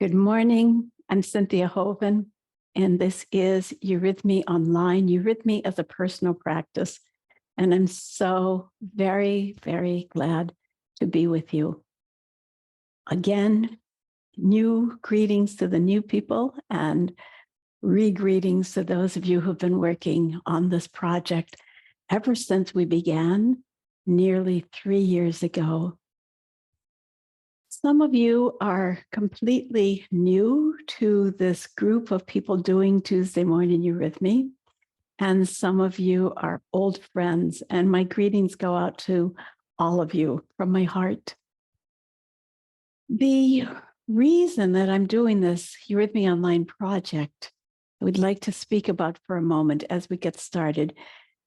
Good morning. I'm Cynthia Hoven, and this is Eurythmyonline, Eurythmy as a personal practice. And I'm so very, very glad to be with you. Again, new greetings to the new people and re-greetings to those of you who've been working on this project ever since we began nearly 3 years ago. Some of you are completely new to this group of people doing Tuesday morning Eurythmy, and some of you are old friends, and my greetings go out to all of you from my heart. The reason that I'm doing this Eurythmyonline project, I would like to speak about for a moment as we get started,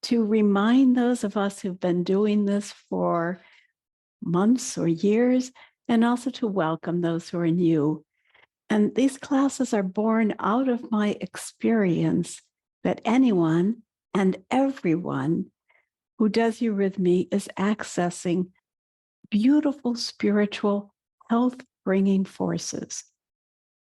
to remind those of us who've been doing this for months or years, and also to welcome those who are new. And these classes are born out of my experience that anyone and everyone who does Eurythmy is accessing beautiful spiritual health-bringing forces.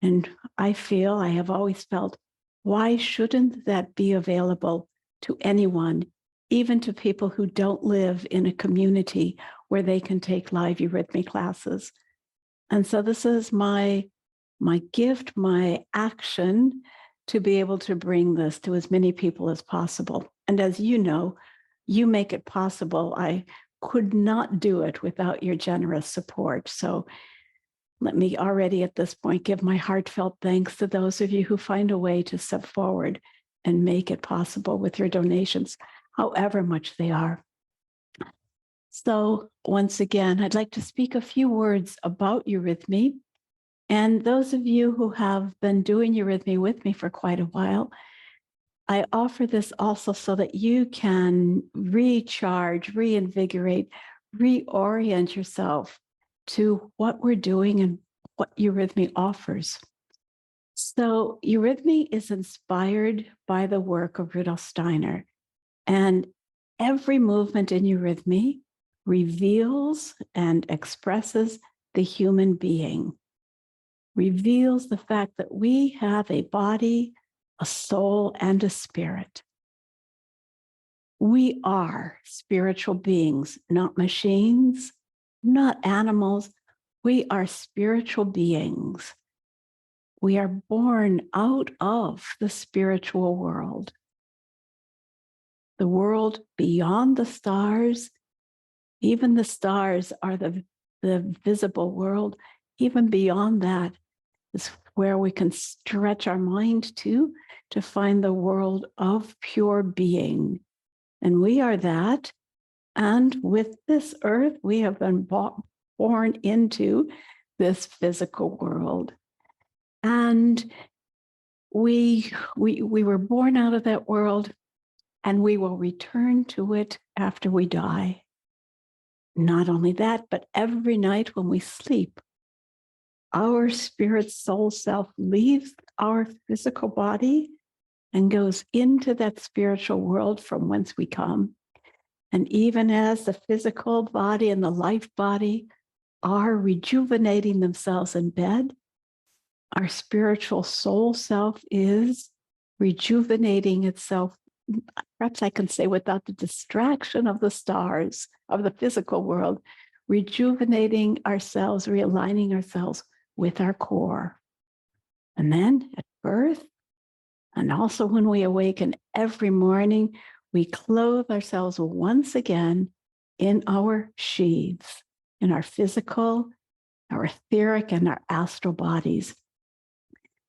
And I have always felt, why shouldn't that be available to anyone, even to people who don't live in a community where they can take live Eurythmy classes? And so this is my gift, my action to be able to bring this to as many people as possible. And as you know, you make it possible. I could not do it without your generous support. So let me already at this point give my heartfelt thanks to those of you who find a way to step forward and make it possible with your donations, however much they are. So once again, I'd like to speak a few words about Eurythmy. And those of you who have been doing Eurythmy with me for quite a while, I offer this also so that you can recharge, reinvigorate, reorient yourself to what we're doing and what Eurythmy offers. So Eurythmy is inspired by the work of Rudolf Steiner, and every movement in Eurythmy reveals and expresses the human being, reveals the fact that we have a body, a soul, and a spirit. We are spiritual beings, not machines, not animals. We are spiritual beings. We are born out of the spiritual world, the world beyond the stars. Even the stars are the visible world. Even beyond that is where we can stretch our mind to find the world of pure being. And we are that. And with this earth, we have been born into this physical world. And we were born out of that world, and we will return to it after we die. Not only that, but every night when we sleep, our spirit, soul, self leaves our physical body and goes into that spiritual world from whence we come. And even as the physical body and the life body are rejuvenating themselves in bed, our spiritual soul self is rejuvenating itself, perhaps I can say without the distraction of the stars, of the physical world, rejuvenating ourselves, realigning ourselves with our core. And then at birth, and also when we awaken every morning, we clothe ourselves once again in our sheaths, in our physical, our etheric, and our astral bodies.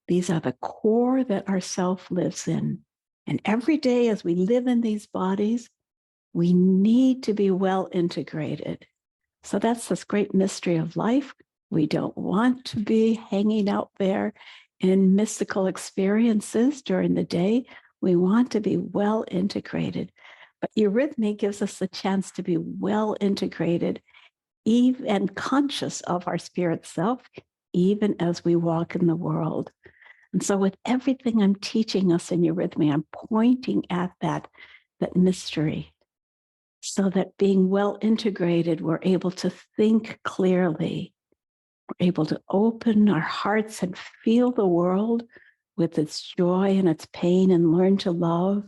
These are the core that our self lives in. And every day as we live in these bodies, we need to be well integrated. So that's this great mystery of life. We don't want to be hanging out there in mystical experiences during the day. We want to be well integrated. But Eurythmy gives us the chance to be well integrated and conscious of our spirit self, even as we walk in the world. And so with everything I'm teaching us in Eurythmy, I'm pointing at that mystery, so that being well integrated, we're able to think clearly, We're able to open our hearts and feel the world with its joy and its pain and learn to love.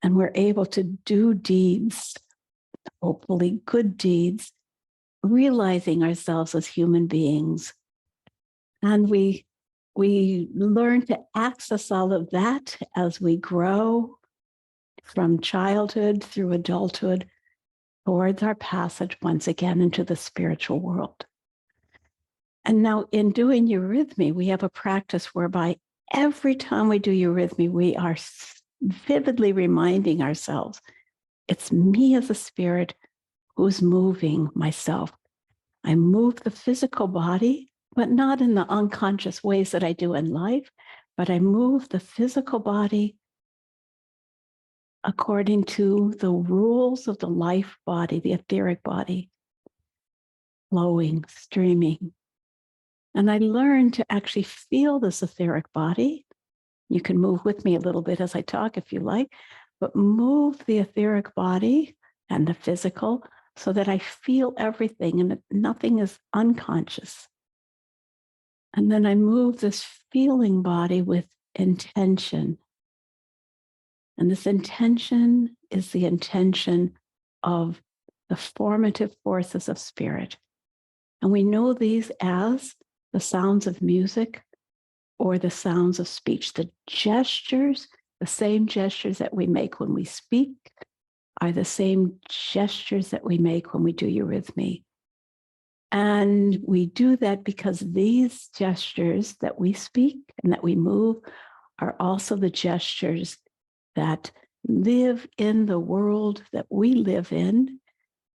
And we're able to do deeds, hopefully good deeds, realizing ourselves as human beings. And we learn to access all of that as we grow from childhood through adulthood towards our passage once again into the spiritual world. And now in doing Eurythmy, we have a practice whereby every time we do Eurythmy, we are vividly reminding ourselves, it's me as a spirit who's moving myself. I move the physical body, but not in the unconscious ways that I do in life, but I move the physical body according to the rules of the life body, the etheric body, flowing, streaming. And I learned to actually feel this etheric body. You can move with me a little bit as I talk if you like, but move the etheric body and the physical so that I feel everything and nothing is unconscious. And then I move this feeling body with intention. And this intention is the intention of the formative forces of spirit. And we know these as the sounds of music or the sounds of speech. The gestures, the same gestures that we make when we speak, are the same gestures that we make when we do Eurythmy. And we do that because these gestures that we speak and that we move are also the gestures that live in the world that we live in.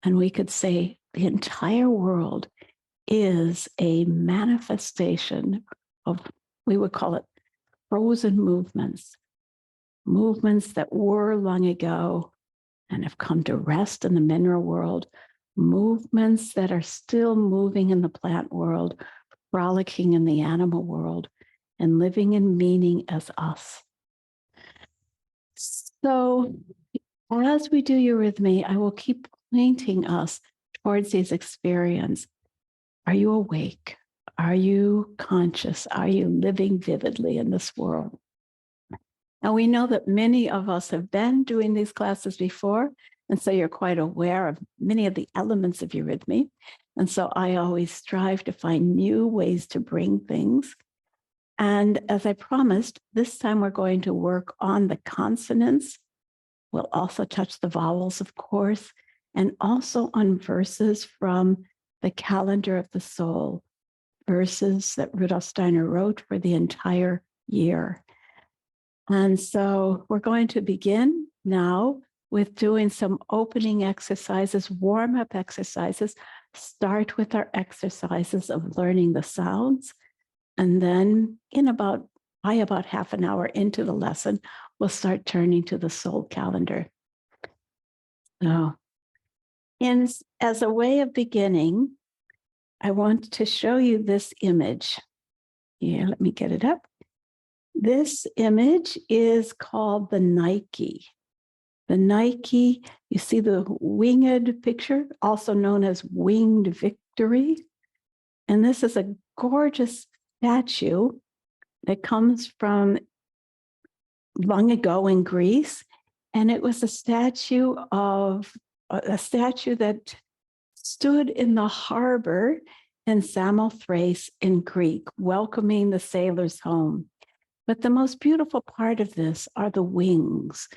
And we could say the entire world is a manifestation of, we would call it frozen movements, movements that were long ago and have come to rest in the mineral world, movements that are still moving in the plant world, frolicking in the animal world, and living in meaning as us. So as we do Eurythmy, I will keep pointing us towards these experiences. Are you awake? Are you conscious? Are you living vividly in this world? And we know that many of us have been doing these classes before, and so you're quite aware of many of the elements of Eurythmy. And so I always strive to find new ways to bring things. And as I promised, this time we're going to work on the consonants. We'll also touch the vowels, of course, and also on verses from the calendar of the soul, verses that Rudolf Steiner wrote for the entire year. And so we're going to begin now with doing some opening exercises, warm-up exercises. Start with our exercises of learning the sounds. And then by about half an hour into the lesson, we'll start turning to the soul calendar. So as a way of beginning, I want to show you this image. Here, let me get it up. This image is called the Nike. The Nike, you see the winged picture, also known as winged victory. And this is a gorgeous statue that comes from long ago in Greece. And it was a statue that stood in the harbor in Samothrace in Greek, welcoming the sailors home. But the most beautiful part of this are the wings.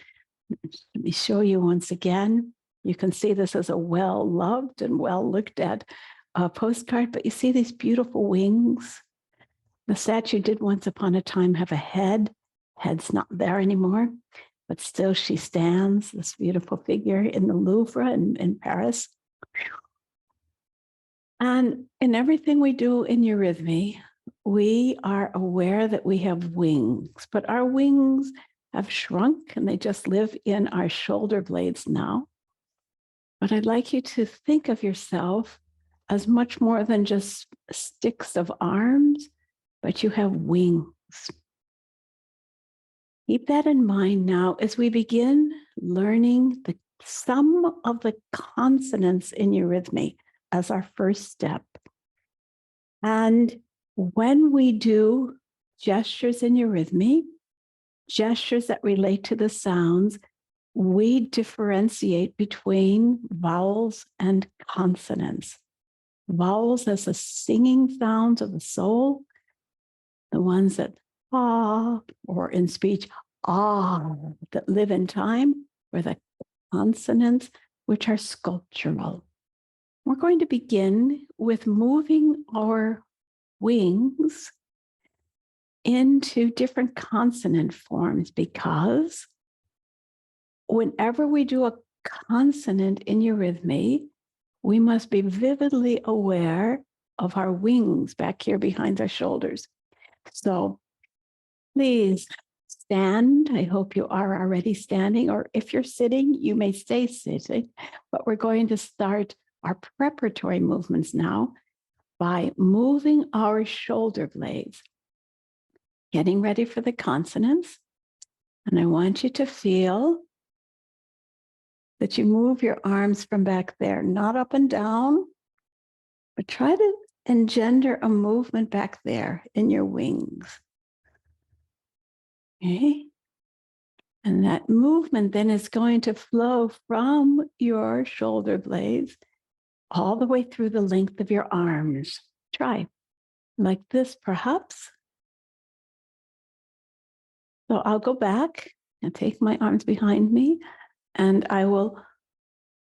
Let me show you once again. You can see this as a well-loved and well-looked at postcard, but you see these beautiful wings. The statue did once upon a time have a head. Head's not there anymore, but still she stands, this beautiful figure in the Louvre in Paris. And in everything we do in Eurythmy, we are aware that we have wings, but our wings have shrunk and they just live in our shoulder blades now. But I'd like you to think of yourself as much more than just sticks of arms, but you have wings. Keep that in mind now as we begin learning some of the consonants in Eurythmy as our first step. And when we do gestures in Eurythmy, gestures that relate to the sounds, we differentiate between vowels and consonants. Vowels as the singing sounds of the soul, the ones that ah, or in speech, ah, that live in time, or the consonants, which are sculptural. We're going to begin with moving our wings into different consonant forms, because whenever we do a consonant in Eurythmy, we must be vividly aware of our wings back here behind our shoulders. So please stand. I hope you are already standing, or if you're sitting, you may stay sitting. But we're going to start our preparatory movements now by moving our shoulder blades, getting ready for the consonants. And I want you to feel that you move your arms from back there, not up and down, but try to engender a movement back there in your wings. Okay? And that movement then is going to flow from your shoulder blades all the way through the length of your arms. Try like this, perhaps. So I'll go back and take my arms behind me, and I will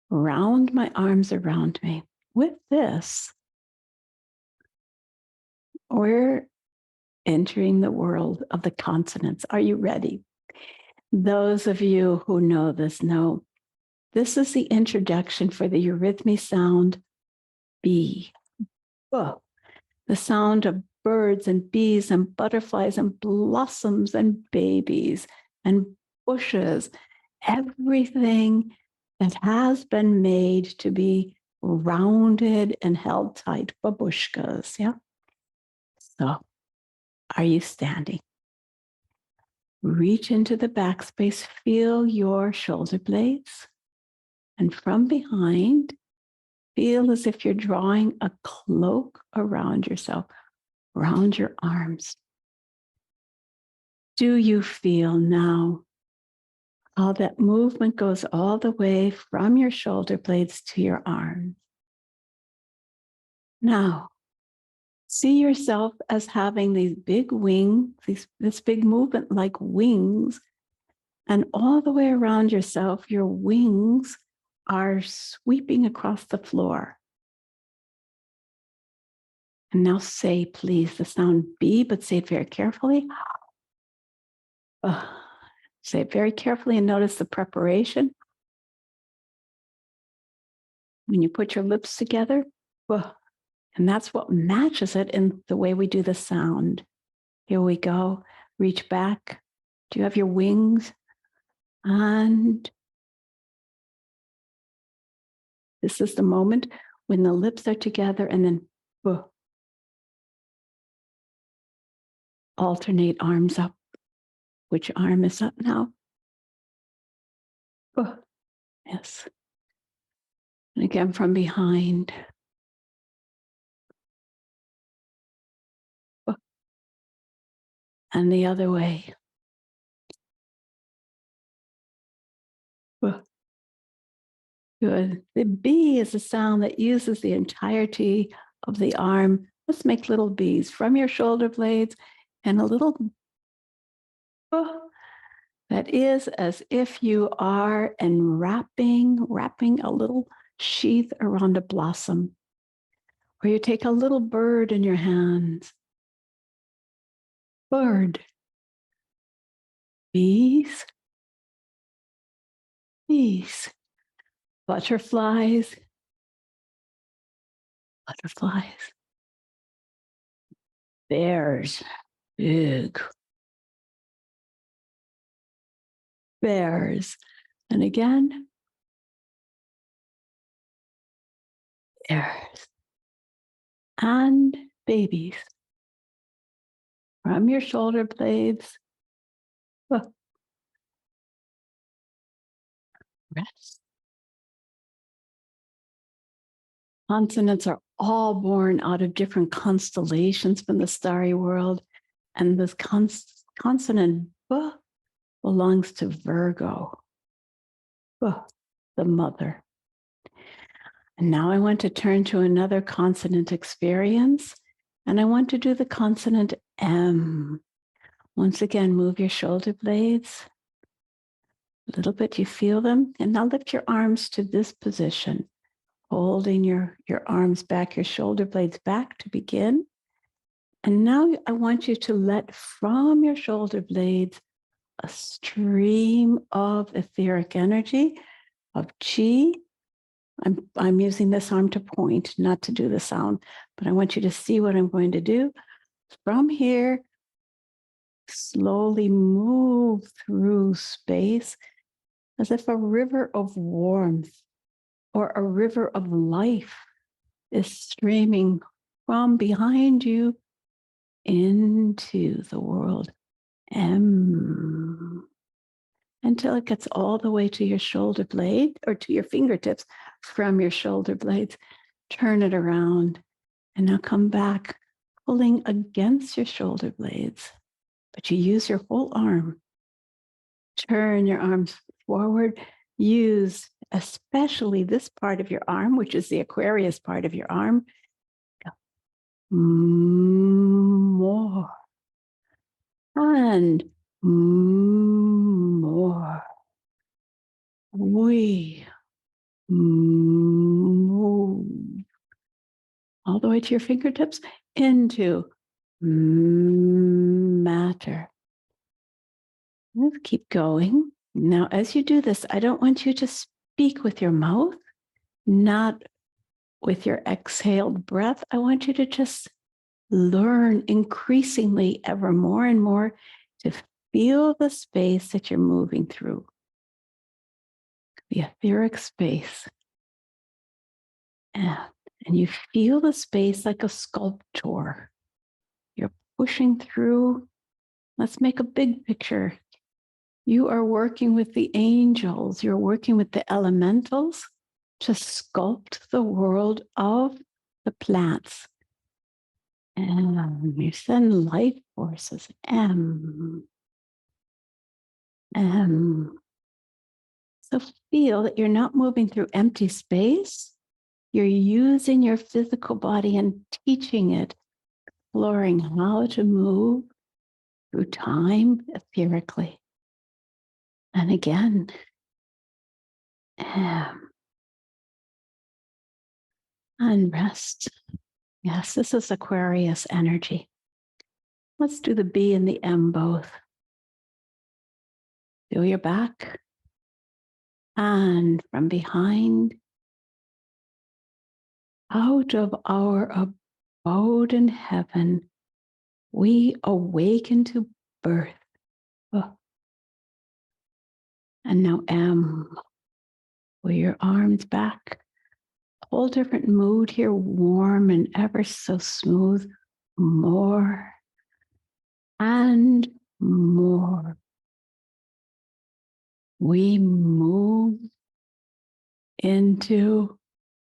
round my arms around me. With this, we're entering the world of the consonants. Are you ready? Those of you who know this know this is the introduction for the Eurythmy sound B. Oh, the sound of birds and bees and butterflies and blossoms and babies and bushes, everything that has been made to be rounded and held tight, babushkas, yeah? So, are you standing? Reach into the backspace, feel your shoulder blades, and from behind, feel as if you're drawing a cloak around yourself, around your arms. Do you feel now how that movement goes all the way from your shoulder blades to your arms? Now, see yourself as having these big wings, this big movement like wings, and all the way around yourself, your wings are sweeping across the floor. And now say, please, the sound B, but say it very carefully. Say it very carefully and notice the preparation. When you put your lips together, and that's what matches it in the way we do the sound. Here we go. Reach back. Do you have your wings? And this is the moment when the lips are together, and then alternate arms up. Which arm is up now? Yes. And again from behind. And the other way. Good. The B is a sound that uses the entirety of the arm. Let's make little B's from your shoulder blades, and a little that is as if you are wrapping a little sheath around a blossom. Or you take a little bird in your hands. Bird. Bees. Bees. Butterflies. Butterflies. Bears. Big. Bears. And again. Bears. And babies. From your shoulder blades. Rest. Consonants are all born out of different constellations from the starry world. And this consonant B belongs to Virgo, B, the mother. And now I want to turn to another consonant experience, and I want to do the consonant M. Once again, move your shoulder blades a little bit. You feel them? And now lift your arms to this position, holding your arms back, your shoulder blades back to begin. And now I want you to let from your shoulder blades a stream of etheric energy, of chi. I'm using this arm to point, not to do the sound, but I want you to see what I'm going to do. From here, slowly move through space as if a river of warmth or a river of life is streaming from behind you into the world M, until it gets all the way to your shoulder blade or to your fingertips from your shoulder blades. Turn it around and now come back, pulling against your shoulder blades, but you use your whole arm. Turn your arms forward. Use especially this part of your arm, which is the Aquarius part of your arm. More. And more. We move all the way to your fingertips into matter. Let's keep going. Now, as you do this, I don't want you to speak with your mouth, not with your exhaled breath. I want you to just learn increasingly, ever more and more, to feel the space that you're moving through, the etheric space. And you feel the space like a sculptor. You're pushing through. Let's make a big picture. You are working with the angels. You're working with the elementals to sculpt the world of the plants. And you send life forces, M. So feel that you're not moving through empty space. You're using your physical body and teaching it, exploring how to move through time etherically. And again, and rest. Yes, this is Aquarius energy. Let's do the B and the M both. Feel your back. And from behind, out of our abode in heaven, we awaken to birth. Oh. And now M, with your arms back. Whole different mood here, warm and ever so smooth. More and more. We move into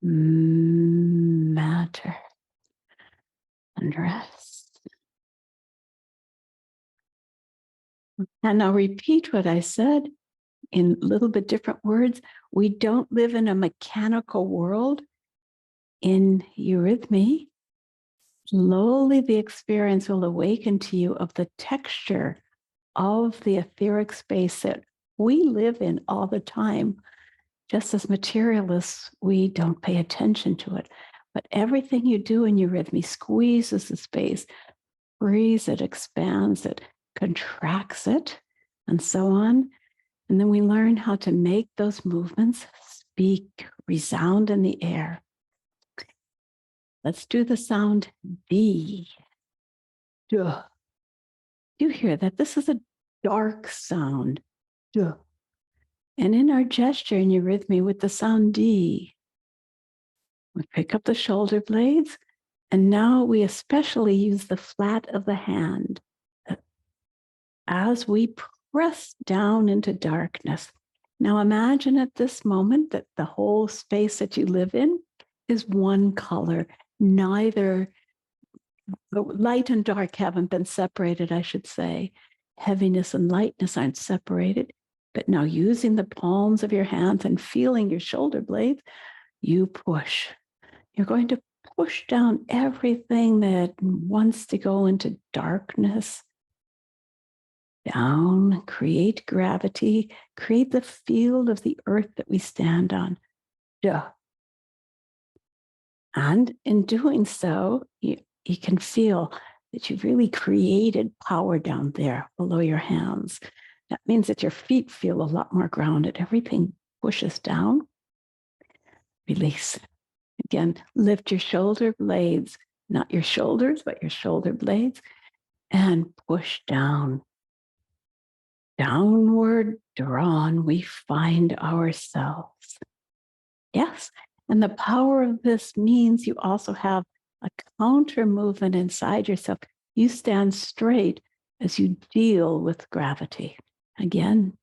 matter and rest. And I'll repeat what I said in a little bit different words. We don't live in a mechanical world. In Eurythmy, slowly the experience will awaken to you of the texture of the etheric space that we live in all the time. Just as materialists, we don't pay attention to it. But everything you do in Eurythmy squeezes the space, breathes it, expands it, contracts it, and so on. And then we learn how to make those movements speak, resound in the air. Let's do the sound D. Duh. You hear that? This is a dark sound. Duh. And in our gesture in Eurythmy with the sound D, we pick up the shoulder blades, and now we especially use the flat of the hand as we press down into darkness. Now imagine at this moment that the whole space that you live in is one color. Neither the light and dark haven't been separated, I should say. Heaviness and lightness aren't separated. But now using the palms of your hands and feeling your shoulder blades, you push. You're going to push down everything that wants to go into darkness. Down, create gravity, create the field of the earth that we stand on. Duh. And in doing so, you can feel that you've really created power down there below your hands. That means that your feet feel a lot more grounded. Everything pushes down. Release. Again, lift your shoulder blades, not your shoulders, but your shoulder blades, and push down. Downward drawn, we find ourselves. Yes, and the power of this means you also have a counter movement inside yourself. You stand straight as you deal with gravity. Again,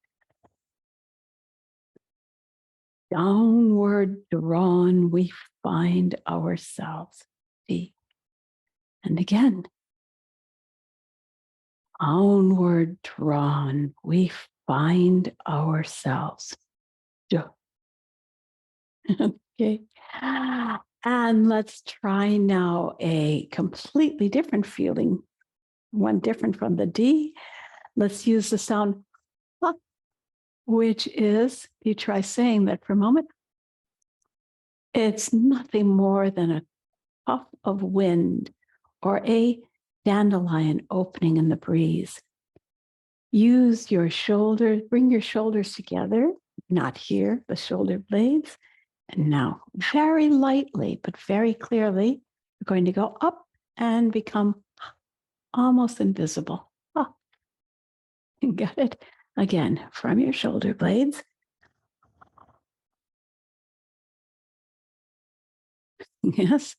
downward drawn, we find ourselves. Deep. And again, downward drawn, we find ourselves. Okay. And let's try now a completely different feeling, one different from the D. Let's use the sound, which is, you try saying that for a moment, it's nothing more than a puff of wind or a dandelion opening in the breeze. Use your shoulders, bring your shoulders together, not here, the shoulder blades. And now, very lightly, but very clearly, we're going to go up and become almost invisible. Oh, you got it? Again, from your shoulder blades. Yes.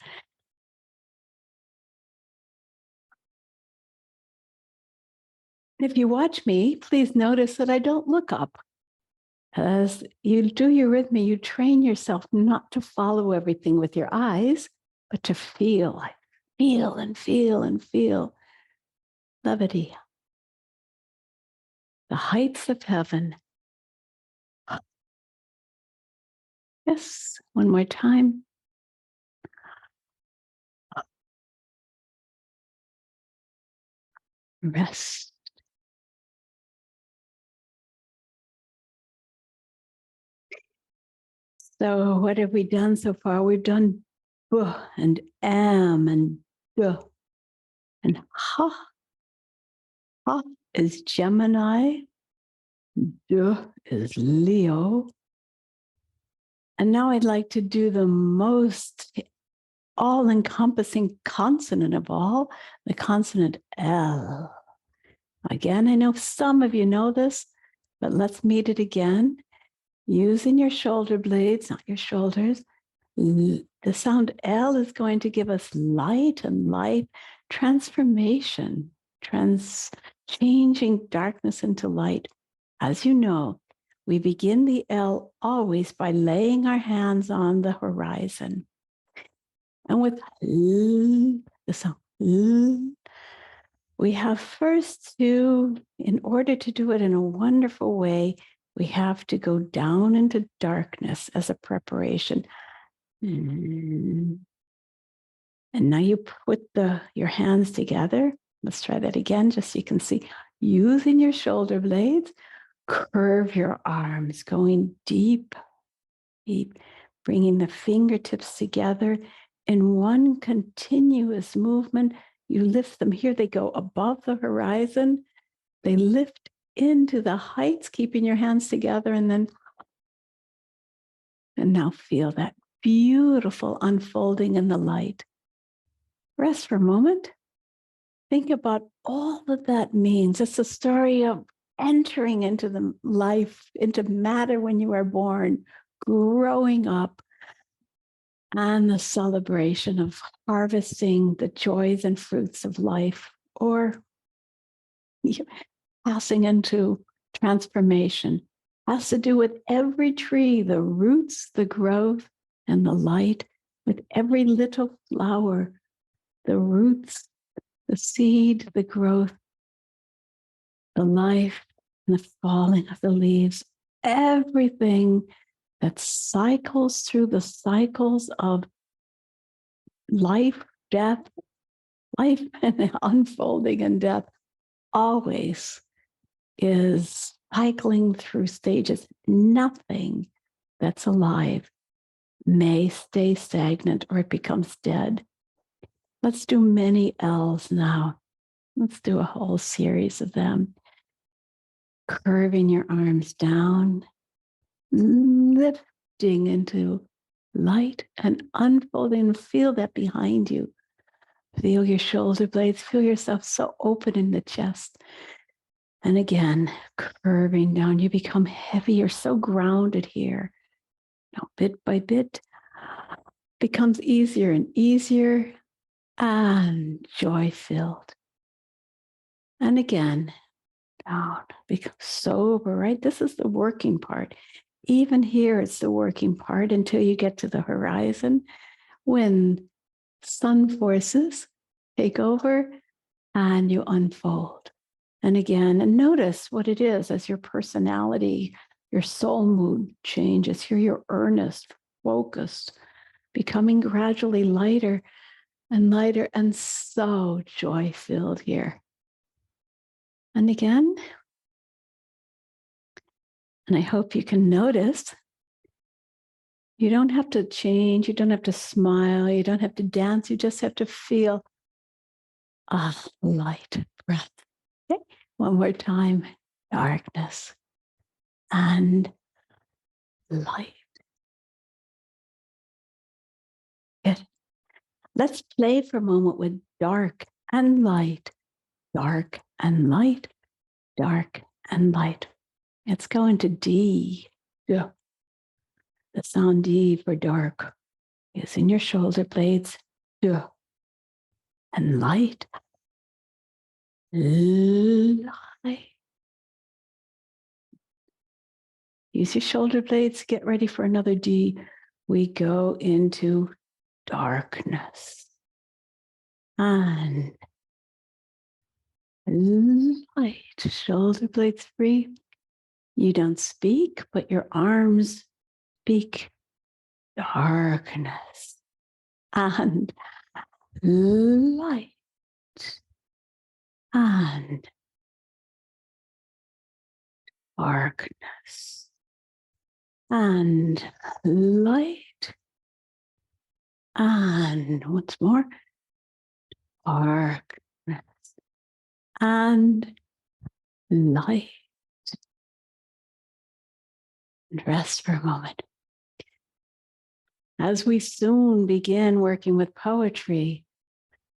If you watch me, please notice that I don't look up. As you do Eurythmy, you train yourself not to follow everything with your eyes, but to feel and feel and feel. Levity. The heights of heaven. Yes, one more time. Rest. So what have we done so far? We've done B and M and D and Ha. Ha is Gemini. D is Leo. And now I'd like to do the most all-encompassing consonant of all, the consonant L. Again, I know some of you know this, but let's meet it again. Using your shoulder blades, not your shoulders. The sound L is going to give us light and life, transformation, changing darkness into light. As you know, we begin the L always by laying our hands on the horizon. And with the sound, we have first to, in order to do it in a wonderful way, we have to go down into darkness as a preparation. And now you put your hands together. Let's try that again, just so you can see. Using your shoulder blades, curve your arms, going deep, deep, bringing the fingertips together in one continuous movement. You lift them. Here they go above the horizon. They lift into the heights, keeping your hands together, and now feel that beautiful unfolding in the light. Rest for a moment. Think about all that means. It's a story of entering into the life, into matter when you are born, growing up, and the celebration of harvesting the joys and fruits of life, or passing into transformation. Has to do with every tree, the roots, the growth, and the light With every little flower, the roots, the seed, the growth, the life, and the falling of the leaves, everything that cycles through the cycles of life, death, life and unfolding and death always is cycling through stages. Nothing that's alive may stay stagnant or it becomes dead. Let's do many L's now. Let's do a whole series of them. Curving your arms down, lifting into light and unfolding. Feel that behind you. Feel your shoulder blades. Feel yourself so open in the chest. And again, curving down. You become heavier, so grounded here. Now, bit by bit, becomes easier and easier and joy-filled. And again, down, become sober, right? This is the working part. Even here, it's the working part until you get to the horizon when sun forces take over and you unfold. And again, and notice what it is as your personality, your soul mood changes. Here you're earnest, focused, becoming gradually lighter and so joy-filled here. And again, and I hope you can notice, you don't have to change, you don't have to smile, you don't have to dance, you just have to feel a light breath. Okay? One more time, darkness and light. Good. Let's play for a moment with dark and light, dark and light, dark and light. Let's go into D. Yeah. The sound D for dark is in your shoulder blades. Yeah. And light. Light. Use your shoulder blades. Get ready for another D. We go into darkness. And light. Shoulder blades free. You don't speak, but your arms speak. Darkness. And light. And darkness. And light. And once more, darkness. And light. And rest for a moment. As we soon begin working with poetry,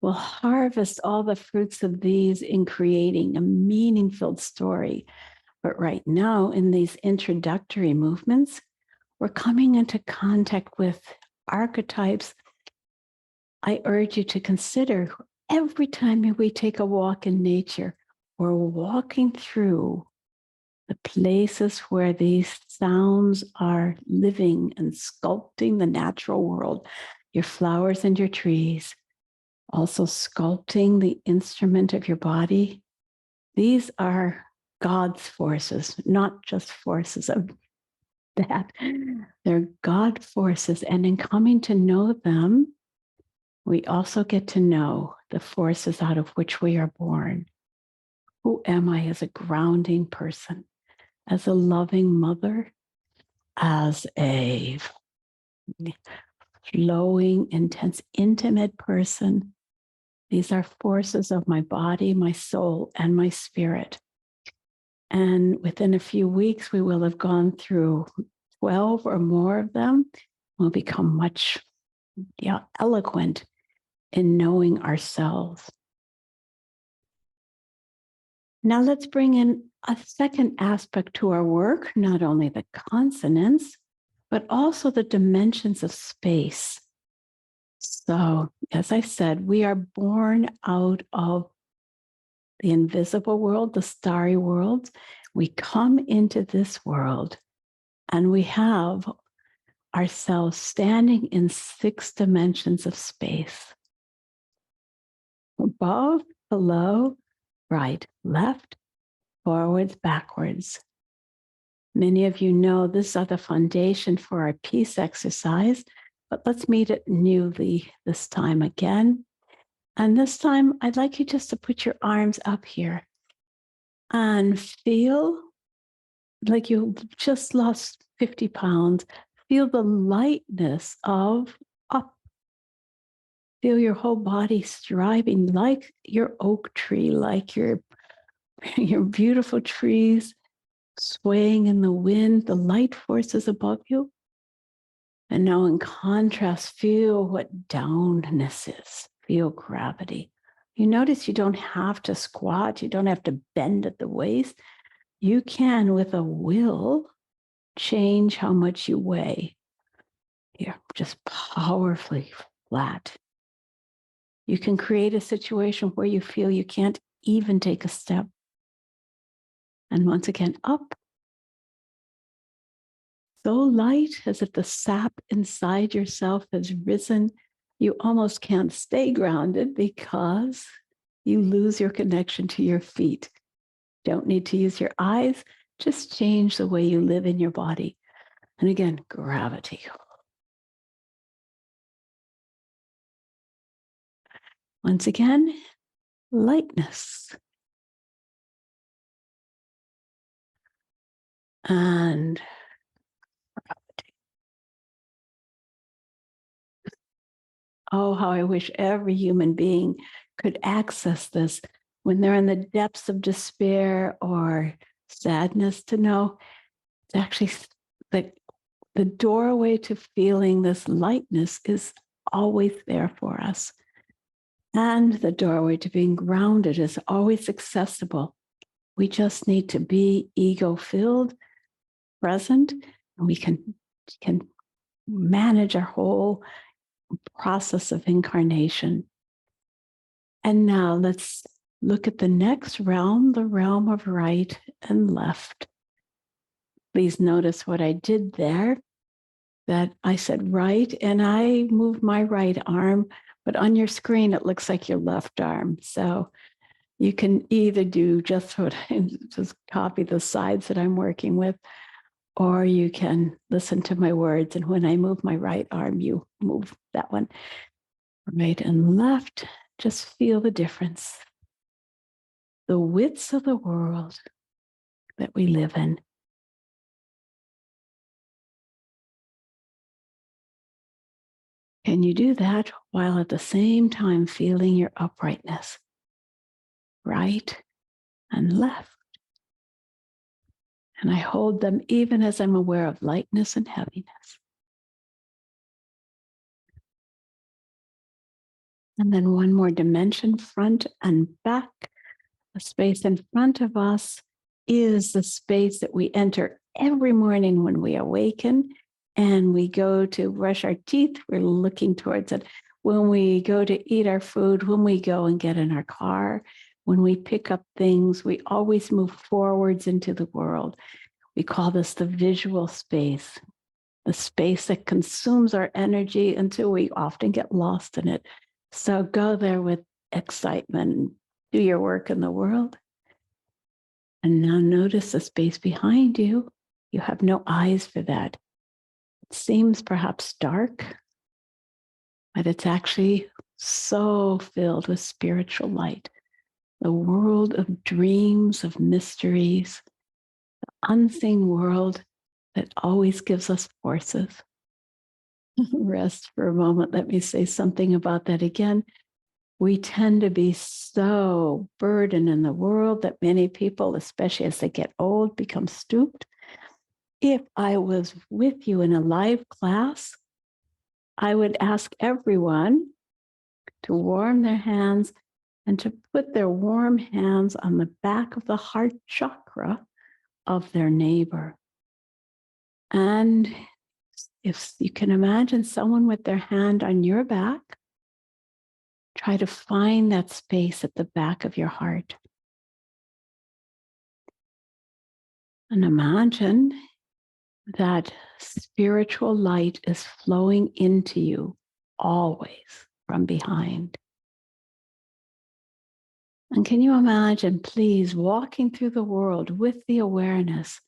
we'll harvest all the fruits of these in creating a meaning-filled story. But right now, in these introductory movements, we're coming into contact with archetypes. I urge you to consider every time we take a walk in nature, we're walking through the places where these sounds are living and sculpting the natural world, your flowers and your trees, also sculpting the instrument of your body. These are God's forces, not just forces of that. They're God forces. And in coming to know them, we also get to know the forces out of which we are born. Who am I as a grounding person, as a loving mother, as a flowing, intense, intimate person? These are forces of my body, my soul, and my spirit. And within a few weeks, we will have gone through 12 or more of them. We'll become much eloquent in knowing ourselves. Now let's bring in a second aspect to our work, not only the consonants, but also the dimensions of space. So, as I said, we are born out of the invisible world, the starry world. We come into this world and we have ourselves standing in 6 dimensions of space. Above, below, right, left, forwards, backwards. Many of you know these are the foundation for our peace exercise, but let's meet it newly this time again. And this time, I'd like you just to put your arms up here and feel like you just lost 50 pounds. Feel the lightness of up. Feel your whole body striving like your oak tree, like your beautiful trees swaying in the wind, the light forces above you. And now in contrast, feel what downness is. Feel gravity. You notice you don't have to squat. You don't have to bend at the waist. You can, with a will, change how much you weigh. You're just powerfully flat. You can create a situation where you feel you can't even take a step. And once again, up. So light as if the sap inside yourself has risen. You almost can't stay grounded because you lose your connection to your feet. Don't need to use your eyes. Just change the way you live in your body. And again, gravity. Once again, lightness. And gravity. Oh, how I wish every human being could access this when they're in the depths of despair or sadness, to know it's actually the doorway to feeling this lightness is always there for us. And the doorway to being grounded is always accessible. We just need to be ego-filled, present, and we can manage our whole process of incarnation. And now let's look at the next realm, the realm of right and left. Please notice what I did there, that I said right, and I moved my right arm, but on your screen, it looks like your left arm. So you can either do just what just copy the sides that I'm working with, or you can listen to my words. And when I move my right arm, you move that one. Right and left, just feel the difference. The widths of the world that we live in. Can you do that while at the same time feeling your uprightness? Right and left. And I hold them even as I'm aware of lightness and heaviness. And then one more dimension, front and back. The space in front of us is the space that we enter every morning when we awaken and we go to brush our teeth. We're looking towards it. When we go to eat our food, when we go and get in our car, when we pick up things, we always move forwards into the world. We call this the visual space, the space that consumes our energy until we often get lost in it. So go there with excitement, do your work in the world. And now notice the space behind you. You have no eyes for that. It seems perhaps dark, but it's actually so filled with spiritual light. The world of dreams, of mysteries, the unseen world that always gives us forces. Rest for a moment. Let me say something about that again. We tend to be so burdened in the world that many people, especially as they get old, become stooped. If I was with you in a live class, I would ask everyone to warm their hands and to put their warm hands on the back of the heart chakra of their neighbor. And if you can imagine someone with their hand on your back, try to find that space at the back of your heart. And imagine that spiritual light is flowing into you always from behind. And can you imagine, please, walking through the world with the awareness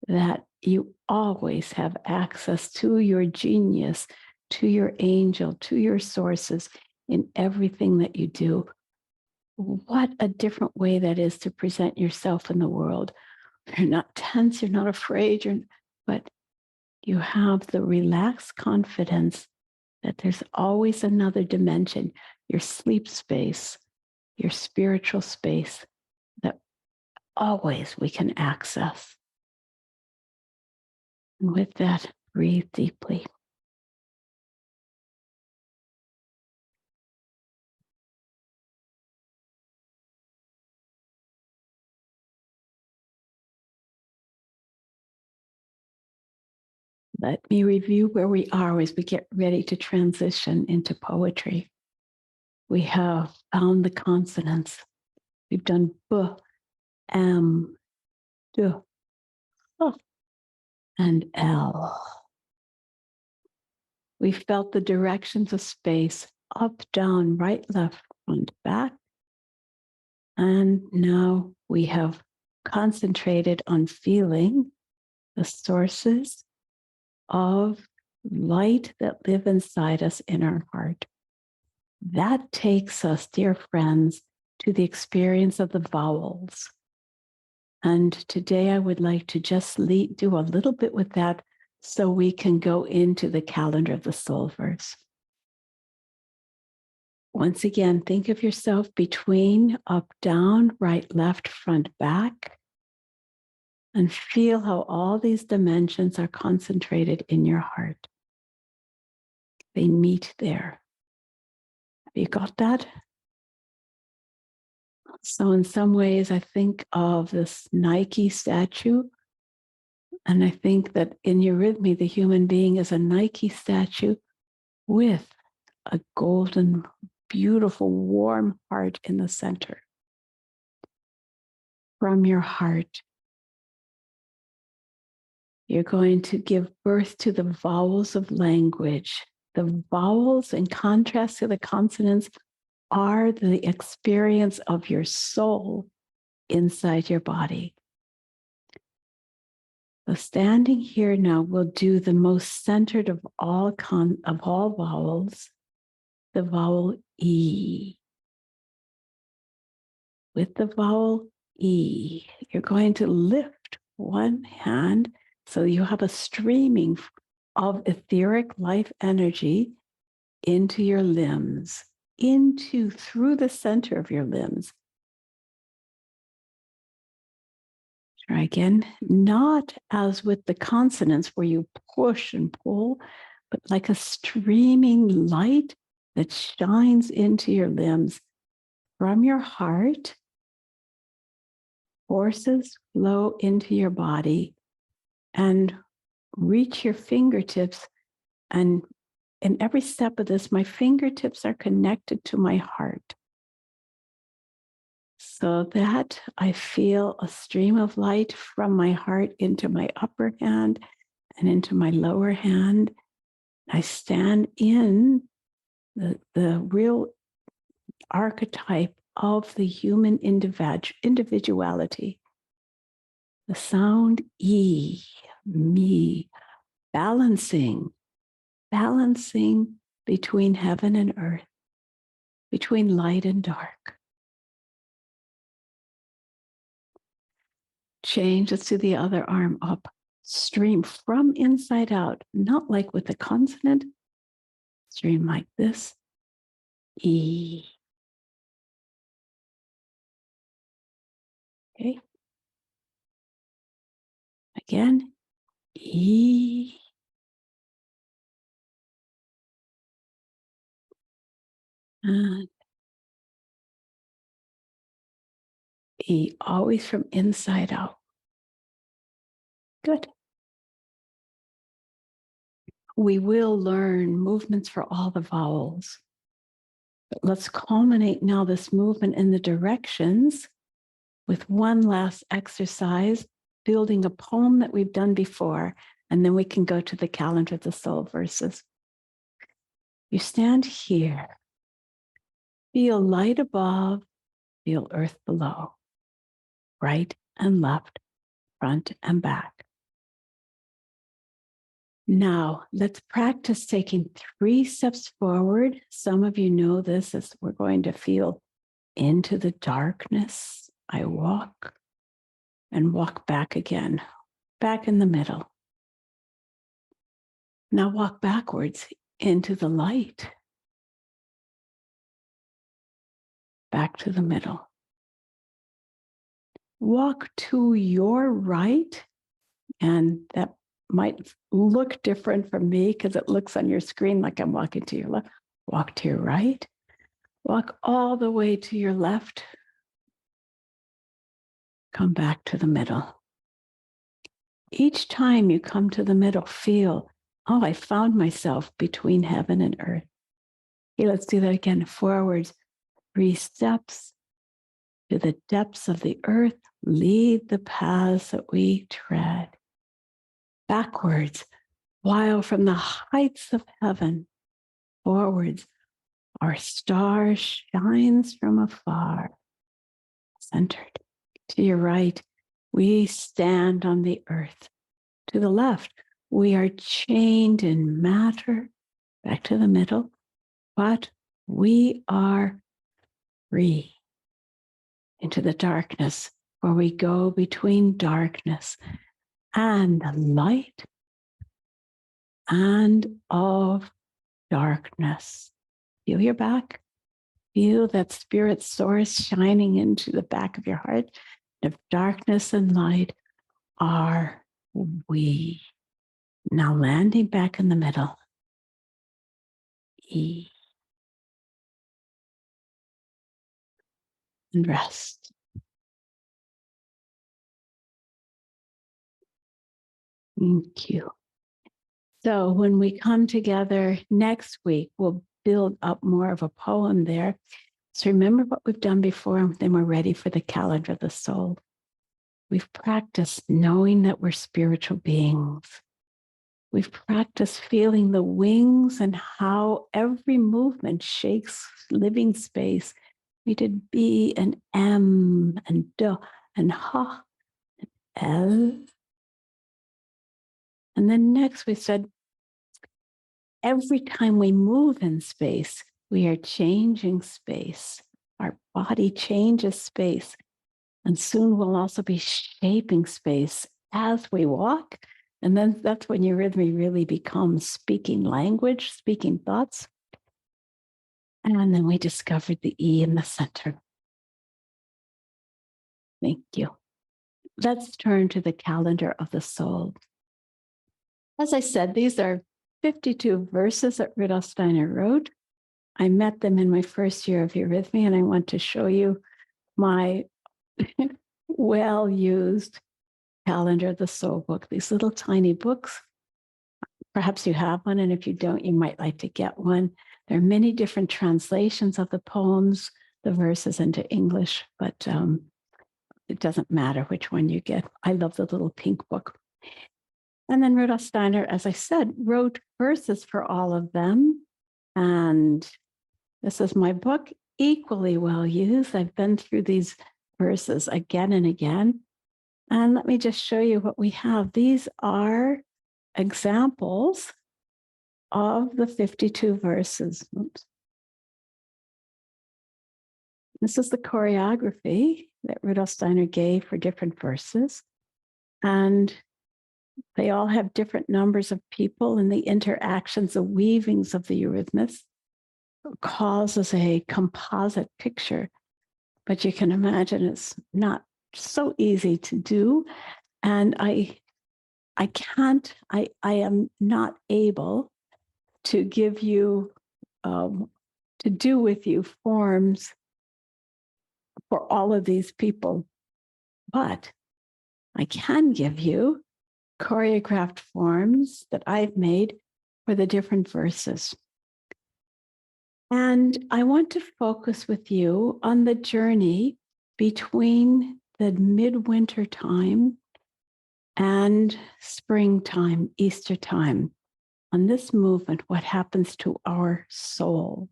that you always have access to your genius, to your angel, to your sources in everything that you do? What a different way that is to present yourself in the world. You're not tense, you're not afraid, but you have the relaxed confidence that there's always another dimension, your sleep space, your spiritual space that always we can access. And with that, breathe deeply. Let me review where we are as we get ready to transition into poetry. We have found the consonants. We've done B, M, D, H, and L. We felt the directions of space, up, down, right, left, front, back. And now we have concentrated on feeling the sources of light that live inside us in our heart. That takes us, dear friends, to the experience of the vowels. And today I would like to just do a little bit with that so we can go into the calendar of the soul verse. Once again, think of yourself between up, down, right, left, front, back, and feel how all these dimensions are concentrated in your heart. They meet there. Have you got that? So in some ways, I think of this Nike statue, and I think that in Eurythmy, the human being is a Nike statue with a golden, beautiful, warm heart in the center. From your heart, you're going to give birth to the vowels of language. The vowels, in contrast to the consonants, are the experience of your soul inside your body. So standing here now, we'll do the most centered of all vowels, the vowel E. With the vowel E, you're going to lift one hand so you have a streaming of etheric life energy into your limbs, through the center of your limbs. Try again, not as with the consonants where you push and pull, but like a streaming light that shines into your limbs from your heart. Forces flow into your body and reach your fingertips. And in every step of this, my fingertips are connected to my heart, so that I feel a stream of light from my heart into my upper hand and into my lower hand. I stand in the real archetype of the human individuality. The sound E, me, balancing between heaven and earth, between light and dark. Change it to the other arm up, stream from inside out, not like with the consonant, stream like this, E. Okay. Again, E. And E, always from inside out. Good. We will learn movements for all the vowels. But let's culminate now this movement in the directions with one last exercise, building a poem that we've done before. and then we can go to the calendar of the soul verses. You stand here. Feel light above, feel earth below, right and left, front and back. Now, let's practice taking 3 steps forward. Some of you know this as we're going to feel into the darkness. I walk and walk back again, back in the middle. Now walk backwards into the light, back to the middle. Walk to your right, and that might look different from me because it looks on your screen like I'm walking to your left. Walk to your right. Walk all the way to your left. Come back to the middle. Each time you come to the middle, feel, oh, I found myself between heaven and earth. Okay, let's do that again. Forwards, 3 steps to the depths of the earth. Lead the paths that we tread. Backwards, while from the heights of heaven, forwards, our star shines from afar. Centered. To your right, we stand on the earth. To the left, we are chained in matter. Back to the middle, but we are free. Into the darkness, where we go between darkness and the light and of darkness. Feel your back. Feel that spirit source shining into the back of your heart. Of darkness and light are we. Now landing back in the middle. E. And rest. Thank you. So when we come together next week, we'll build up more of a poem there. So remember what we've done before, and then we're ready for the calendar of the soul. We've practiced knowing that we're spiritual beings. We've practiced feeling the wings and how every movement shakes living space. We did B and M and D and H and L. And then next we said, every time we move in space, we are changing space. Our body changes space. And soon we'll also be shaping space as we walk. And then that's when Eurythmy really becomes speaking language, speaking thoughts. And then we discovered the E in the center. Thank you. Let's turn to the calendar of the soul. As I said, these are 52 verses that Rudolf Steiner wrote. I met them in my first year of Eurythmy, and I want to show you my well-used calendar of the soul book, these little tiny books. Perhaps you have one, and if you don't, you might like to get one. There are many different translations of the poems, the verses into English, but it doesn't matter which one you get. I love the little pink book. And then Rudolf Steiner, as I said, wrote verses for all of them. And this is my book, equally well used. I've been through these verses again and again. And let me just show you what we have. These are examples of the 52 verses. Oops. This is the choreography that Rudolf Steiner gave for different verses. And they all have different numbers of people, and the interactions, the weavings of the eurythmics causes a composite picture. But you can imagine it's not so easy to do. And I am not able to give you, to do with you forms for all of these people. But I can give you choreographed forms that I've made for the different verses. And I want to focus with you on the journey between the midwinter time and springtime, Easter time. On this movement, what happens to our soul?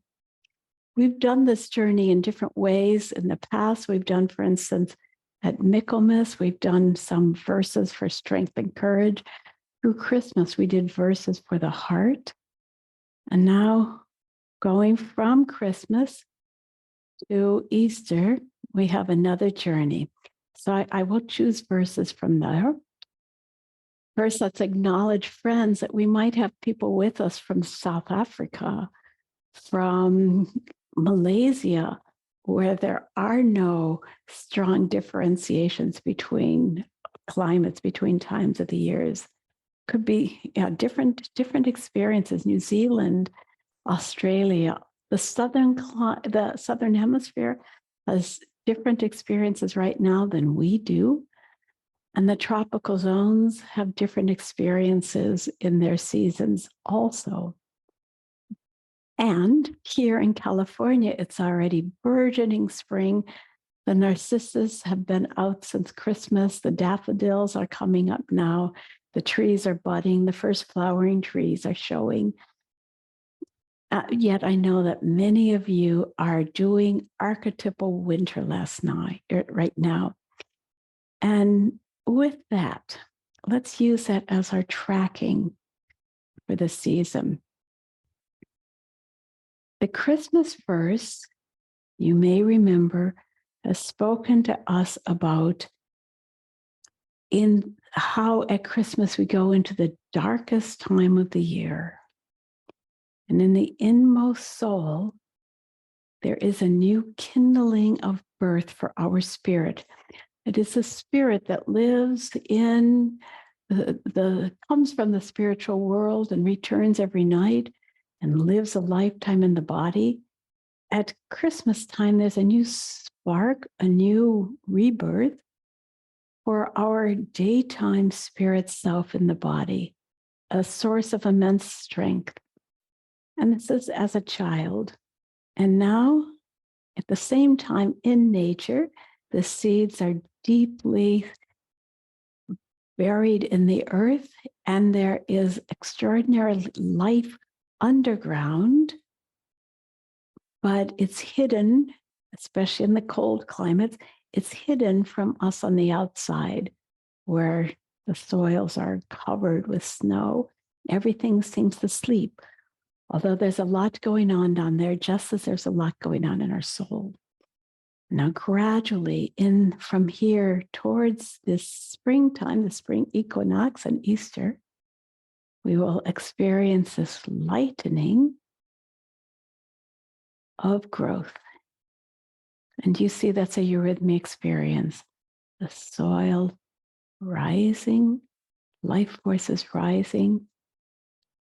We've done this journey in different ways. In the past, we've done, for instance, at Michaelmas, we've done some verses for strength and courage. Through Christmas, we did verses for the heart. And now, going from Christmas to Easter, we have another journey. So I will choose verses from there. First, let's acknowledge friends that we might have people with us from South Africa, from Malaysia, where there are no strong differentiations between climates, between times of the years. Could be different experiences. New Zealand, Australia, the southern hemisphere has different experiences right now than we do. And the tropical zones have different experiences in their seasons also. And here in California, it's already burgeoning spring. The narcissus have been out since Christmas. The daffodils are coming up now. The trees are budding. The first flowering trees are showing. Yet I know that many of you are doing archetypal winter right now. And with that, let's use that as our tracking for the season. The Christmas verse, you may remember, has spoken to us about in how at Christmas we go into the darkest time of the year. And in the inmost soul, there is a new kindling of birth for our spirit. It is a spirit that lives in comes from the spiritual world and returns every night and lives a lifetime in the body. At Christmas time, there's a new spark, a new rebirth for our daytime spirit self in the body, a source of immense strength. And this is as a child. And now, at the same time, in nature, the seeds are deeply buried in the earth, and there is extraordinary life underground, but it's hidden, especially in the cold climates, it's hidden from us on the outside, where the soils are covered with snow. Everything seems to sleep, although there's a lot going on down there, just as there's a lot going on in our soul. Now, gradually, from here towards this springtime, the spring equinox and Easter, we will experience this lightening of growth. And you see that's a eurythmy experience. The soil rising, life forces rising,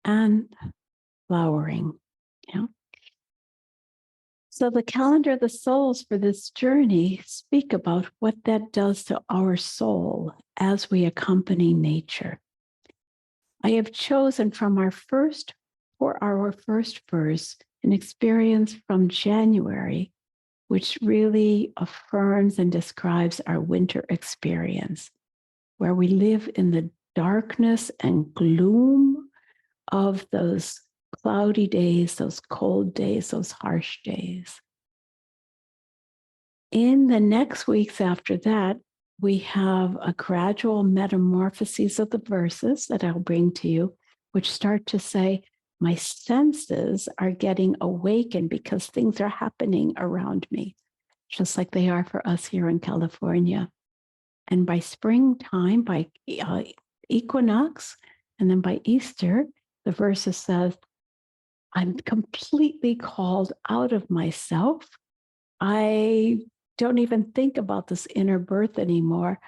and flowering. Yeah. So the calendar of the souls for this journey speak about what that does to our soul as we accompany nature. I have chosen for our first verse an experience from January, which really affirms and describes our winter experience, where we live in the darkness and gloom of those cloudy days, those cold days, those harsh days. In the next weeks after that, we have a gradual metamorphosis of the verses that I'll bring to you, which start to say, my senses are getting awakened because things are happening around me, just like they are for us here in California. And by springtime, by equinox, and then by Easter, the verses says, I'm completely called out of myself. I don't even think about this inner birth anymore.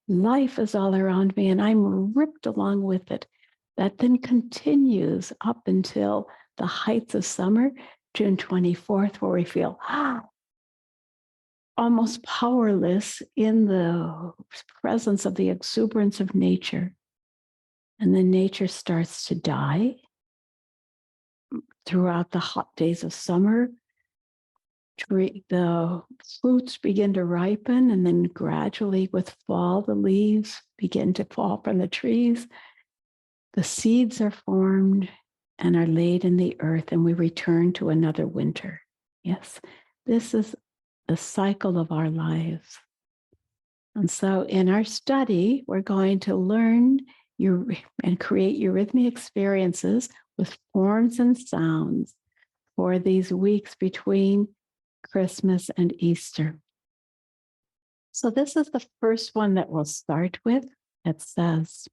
Life is all around me and I'm ripped along with it. That then continues up until the heights of summer, June 24th, where we feel almost powerless in the presence of the exuberance of nature. And then nature starts to die throughout the hot days of summer. the fruits begin to ripen, and then gradually with fall, the leaves begin to fall from the trees. The seeds are formed and are laid in the earth, and we return to another winter. Yes, this is the cycle of our lives. And so in our study, we're going to learn and create eurythmy experiences with forms and sounds for these weeks between Christmas and Easter. So this is the first one that we'll start with. It says,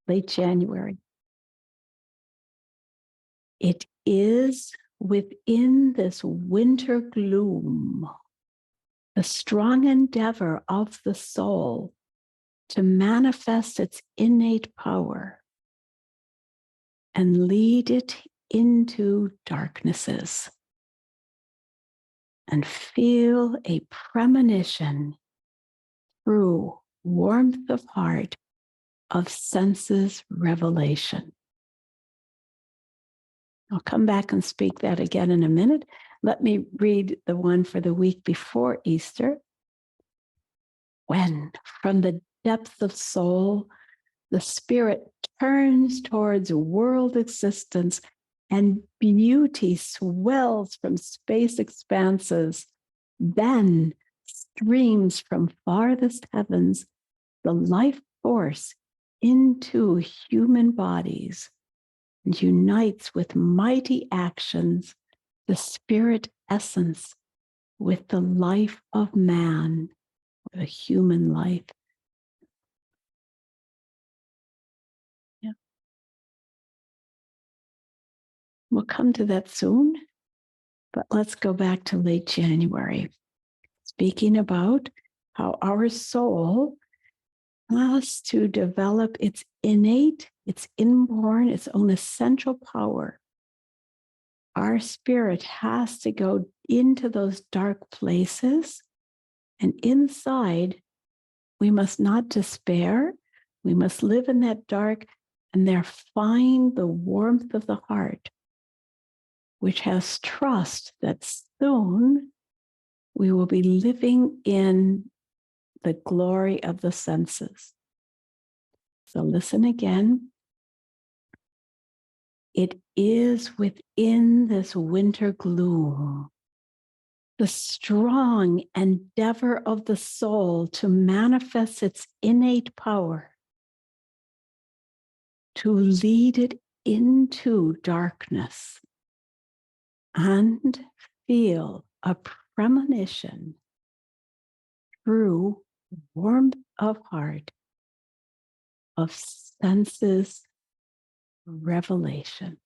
late January. It is within this winter gloom, the strong endeavor of the soul to manifest its innate power and lead it into darknesses, and feel a premonition through warmth of heart of senses revelation. I'll come back and speak that again in a minute. Let me read the one for the week before Easter. When from the depth of soul, the spirit turns towards world existence and beauty swells from space expanses, then streams from farthest heavens the life force into human bodies and unites with mighty actions the spirit essence with the life of man, or the human life. Yeah. We'll come to that soon, but let's go back to late January, speaking about how our soul has to develop its innate, its inborn, its own essential power. Our spirit has to go into those dark places, and inside, we must not despair. We must live in that dark and there find the warmth of the heart, which has trust that soon we will be living in the glory of the senses. So listen again. It is within this winter gloom, the strong endeavor of the soul to manifest its innate power, to lead it into darkness, and feel a premonition through warmth of heart of senses revelation.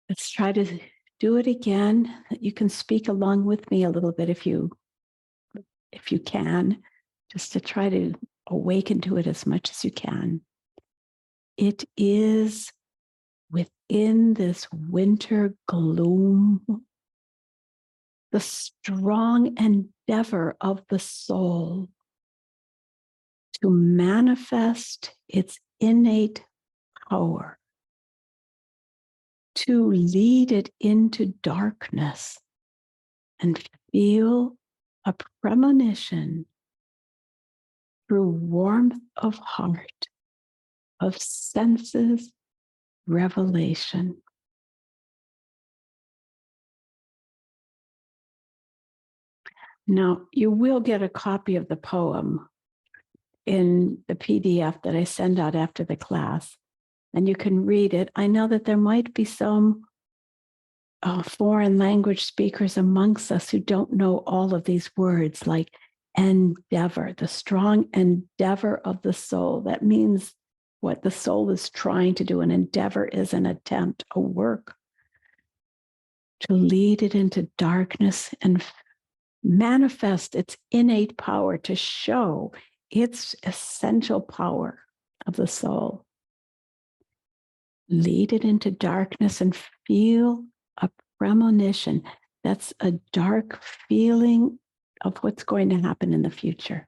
Let's try to do it again. You can speak along with me a little bit if you can, just to try to awaken to it as much as you can. It is within this winter gloom, the strong endeavor of the soul to manifest its innate power, to lead it into darkness and feel a premonition through warmth of heart, of senses revelation. Now, you will get a copy of the poem in the PDF that I send out after the class, and you can read it. I know that there might be some foreign language speakers amongst us who don't know all of these words, like endeavor, the strong endeavor of the soul. That means what the soul is trying to do. An endeavor is an attempt, a work to lead it into darkness and manifest its innate power, to show its essential power of the soul. Lead it into darkness and feel a premonition. That's a dark feeling of what's going to happen in the future.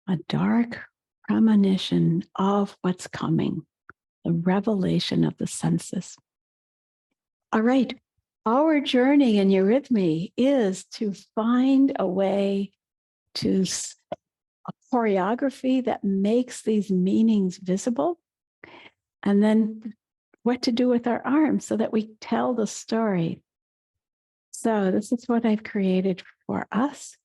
A dark premonition of what's coming, the revelation of the senses. All right. Our journey in Eurythmy is to find a way to a choreography that makes these meanings visible, and then what to do with our arms so that we tell the story. So this is what I've created for us.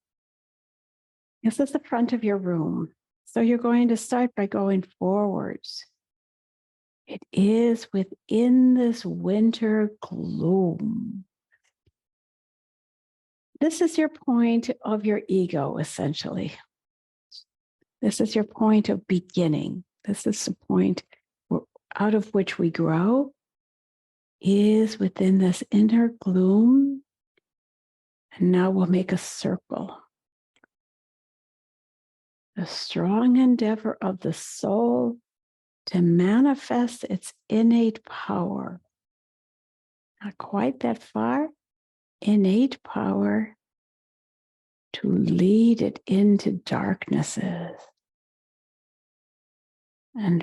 This is the front of your room. So you're going to start by going forwards. It is within this winter gloom. This is your point of your ego, essentially. This is your point of beginning. This is the point out of which we grow, is within this inner gloom. And now we'll make a circle. The strong endeavor of the soul to manifest its innate power. Not quite that far. Innate power to lead it into darknesses. And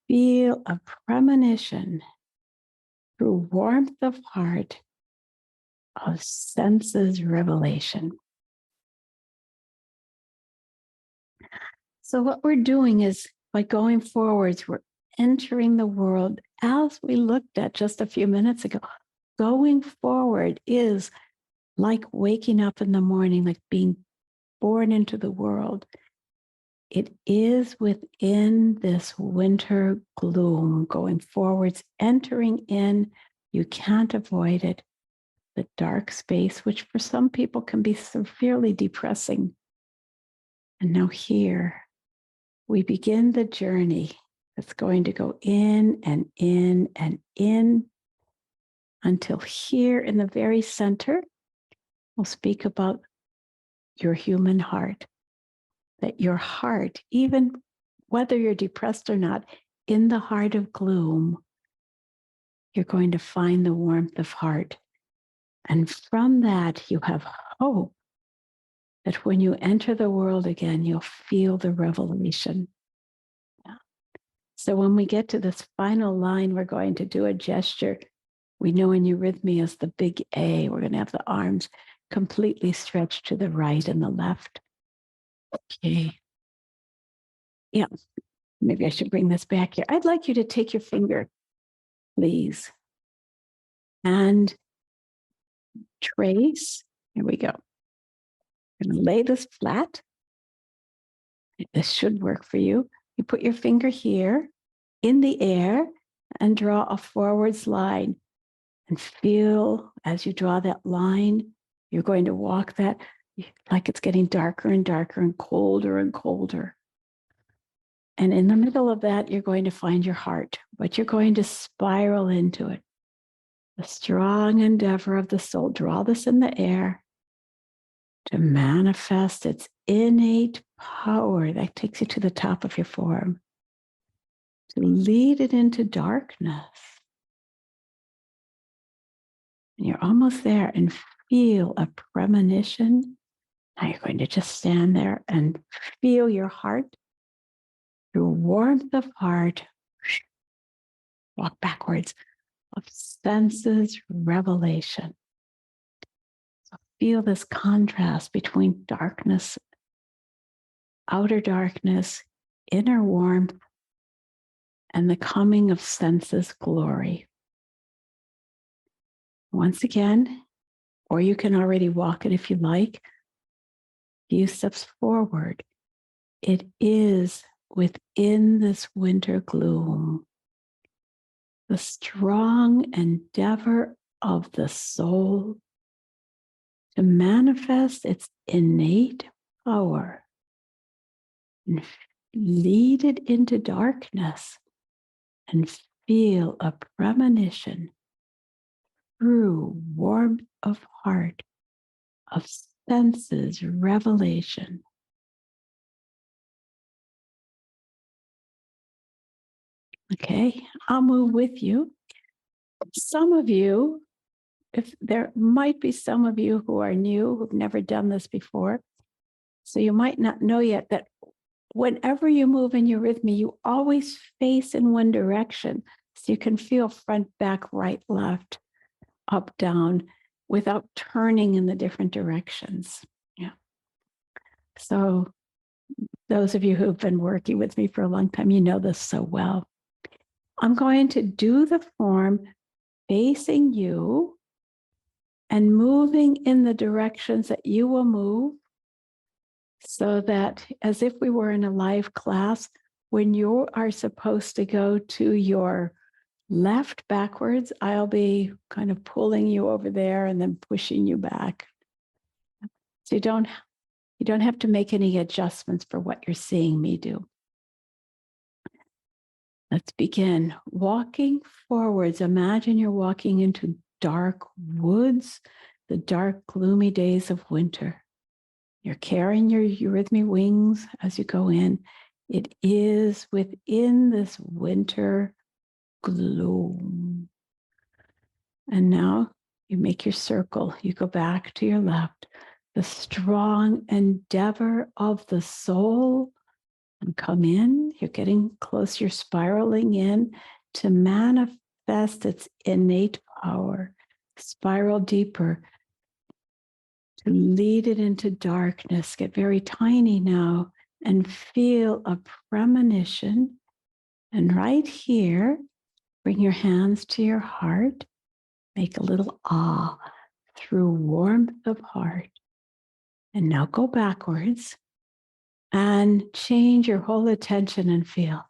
feel a premonition through warmth of heart of senses revelation. So what we're doing is, by going forwards, we're entering the world as we looked at just a few minutes ago. Going forward is like waking up in the morning, like being born into the world. It is within this winter gloom, going forwards, entering in, you can't avoid it, the dark space, which for some people can be severely depressing. And now here, we begin the journey that's going to go in and in and in until here in the very center, we'll speak about your human heart. That your heart, even whether you're depressed or not, in the heart of gloom, you're going to find the warmth of heart. And from that, you have hope that when you enter the world again, you'll feel the revelation. Yeah. So when we get to this final line, we're going to do a gesture. We know in Eurythmy is the big A. We're going to have the arms completely stretched to the right and the left. Okay. Yeah, maybe I should bring this back here. I'd like you to take your finger, please, and trace. Here we go. I'm going to lay this flat. This should work for you. You put your finger here in the air and draw a forwards line. And feel as you draw that line, you're going to walk that like it's getting darker and darker and colder and colder. And in the middle of that, you're going to find your heart, but you're going to spiral into it. The strong endeavor of the soul, draw this in the air to manifest its innate power. That takes you to the top of your form. To lead it into darkness. And you're almost there, and feel a premonition. Now you're going to just stand there and feel your heart. Through warmth of heart, walk backwards, of senses revelation. So feel this contrast between darkness, outer darkness, inner warmth, and the coming of senses glory. Once again, or you can already walk it if you like, few steps forward. It is within this winter gloom, the strong endeavor of the soul to manifest its innate power and lead it into darkness and feel a premonition through warmth of heart, of senses revelation. Okay, I'll move with you. Some of you, if there might be some of you who are new, who've never done this before, so you might not know yet that whenever you move in Eurythmy, you always face in one direction. So you can feel front, back, right, left, up, down, without turning in the different directions. Yeah. So those of you who've been working with me for a long time, you know this so well. I'm going to do the form facing you and moving in the directions that you will move, so that as if we were in a live class, when you are supposed to go to your left backwards, I'll be kind of pulling you over there and then pushing you back. So you don't have to make any adjustments for what you're seeing me do. Let's begin. Walking forwards. Imagine you're walking into dark woods, the dark, gloomy days of winter. You're carrying your Eurythmy wings as you go in. It is within this winter gloom. And now you make your circle. You go back to your left. The strong endeavor of the soul. And come in. You're getting close. You're spiraling in to manifest its innate power. Spiral deeper to lead it into darkness. Get very tiny now and feel a premonition. And right here, bring your hands to your heart. Make a little ah through warmth of heart. And now go backwards and change your whole attention and feel.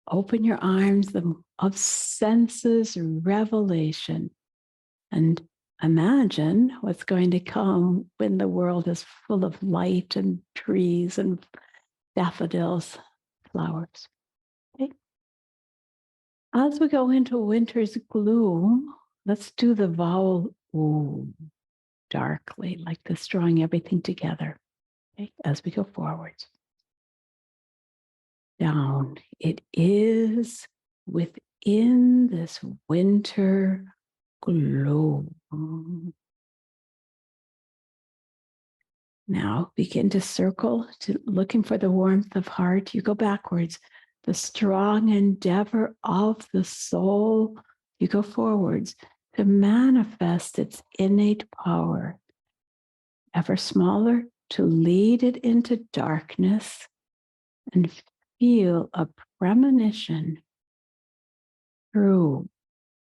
Open your arms of senses revelation and imagine what's going to come when the world is full of light and trees and daffodils, flowers. Okay. As we go into winter's gloom, let's do the vowel ooh, darkly, like this, drawing everything together. Okay. As we go forwards. Down. It is within this winter gloom. Now begin to circle, looking for the warmth of heart. You go backwards. The strong endeavor of the soul. You go forwards to manifest its innate power. Ever smaller, to lead it into darkness and feel a premonition through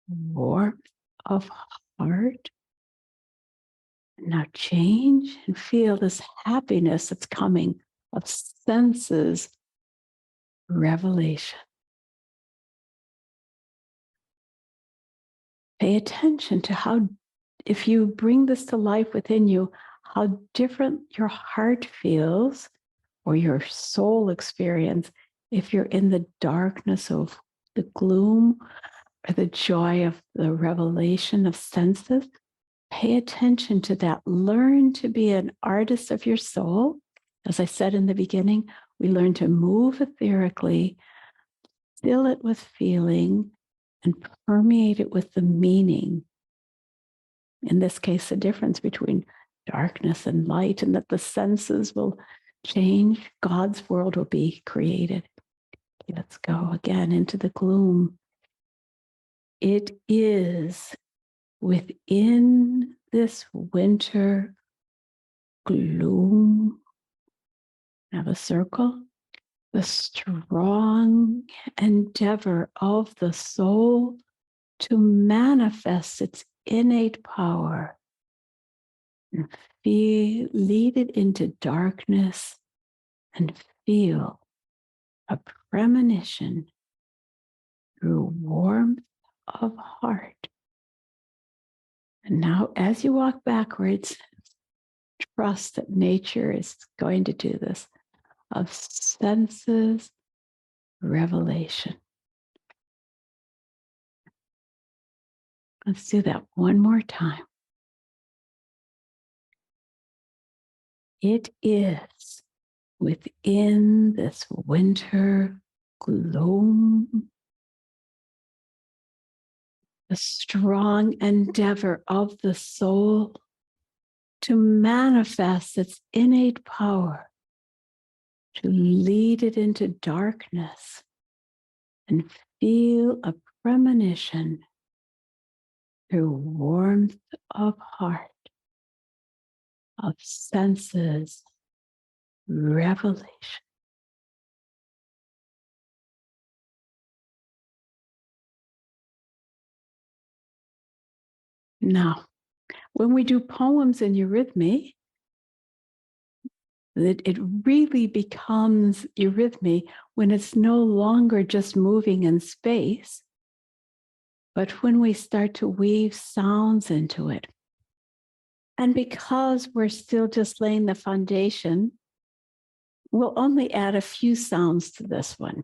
warmth of heart. Now change and feel this happiness that's coming of senses revelation. Pay attention to how, if you bring this to life within you, how different your heart feels or your soul experience if you're in the darkness of the gloom or the joy of the revelation of senses. Pay attention to that. Learn to be an artist of your soul. As I said in the beginning, we learn to move etherically, fill it with feeling, and permeate it with the meaning. In this case, the difference between darkness and light, and that the senses will change. God's world will be created. Okay, let's go again into the gloom. It is within this winter gloom. Now the circle, the strong endeavor of the soul to manifest its innate power and lead it into darkness and feel a premonition through warmth of heart. And now as you walk backwards, trust that nature is going to do this, of senses revelation. Let's do that one more time. It is within this winter gloom, the strong endeavor of the soul to manifest its innate power, to lead it into darkness and feel a premonition through warmth of heart, of senses, revelation. Now, when we do poems in Eurythmy, it really becomes Eurythmy when it's no longer just moving in space, but when we start to weave sounds into it. And because we're still just laying the foundation, we'll only add a few sounds to this one.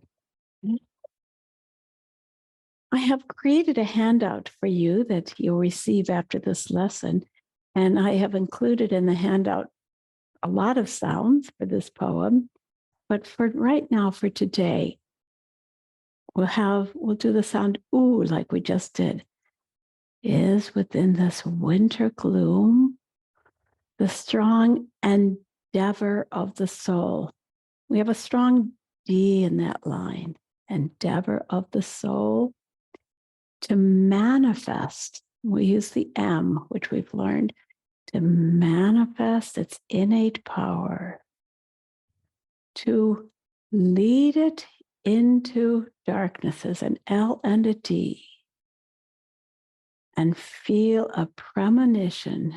I have created a handout for you that you'll receive after this lesson, and I have included in the handout a lot of sounds for this poem. But for right now, for today, we'll do the sound ooh, like we just did. Is within this winter gloom the strong endeavor of the soul. We have a strong D in that line, endeavor of the soul to manifest. We use the M, which we've learned, to manifest its innate power, to lead it into darknesses, an L and a D, and feel a premonition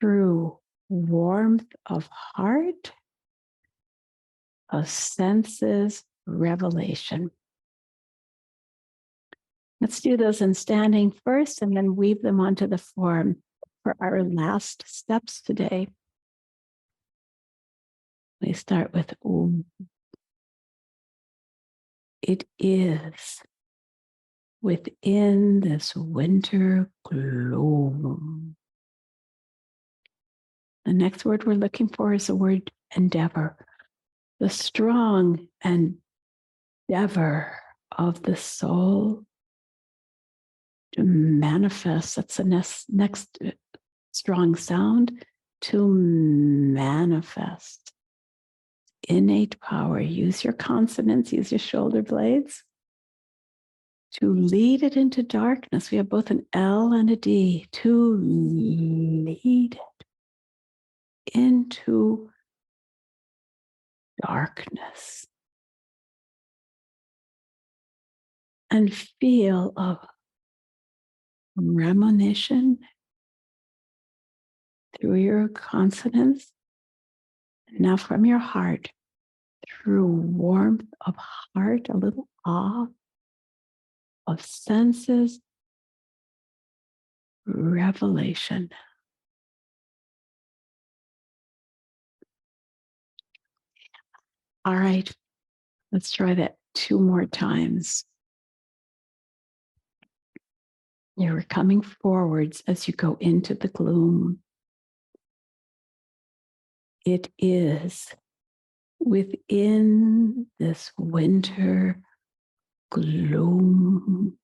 through warmth of heart, of senses, revelation. Let's do those in standing first and then weave them onto the form for our last steps today. We start with It is within this winter gloom. The next word we're looking for is the word endeavor. The strong endeavor of the soul to manifest. That's the next strong sound, to manifest. Innate power. Use your consonants, use your shoulder blades. To lead it into darkness. We have both an L and a D. To lead it into darkness. And feel a premonition through your consonants. Now from your heart, through warmth of heart, a little awe, of senses, revelation. All right, let's try that 2 more times. You're coming forwards as you go into the gloom. It is within this winter gloom.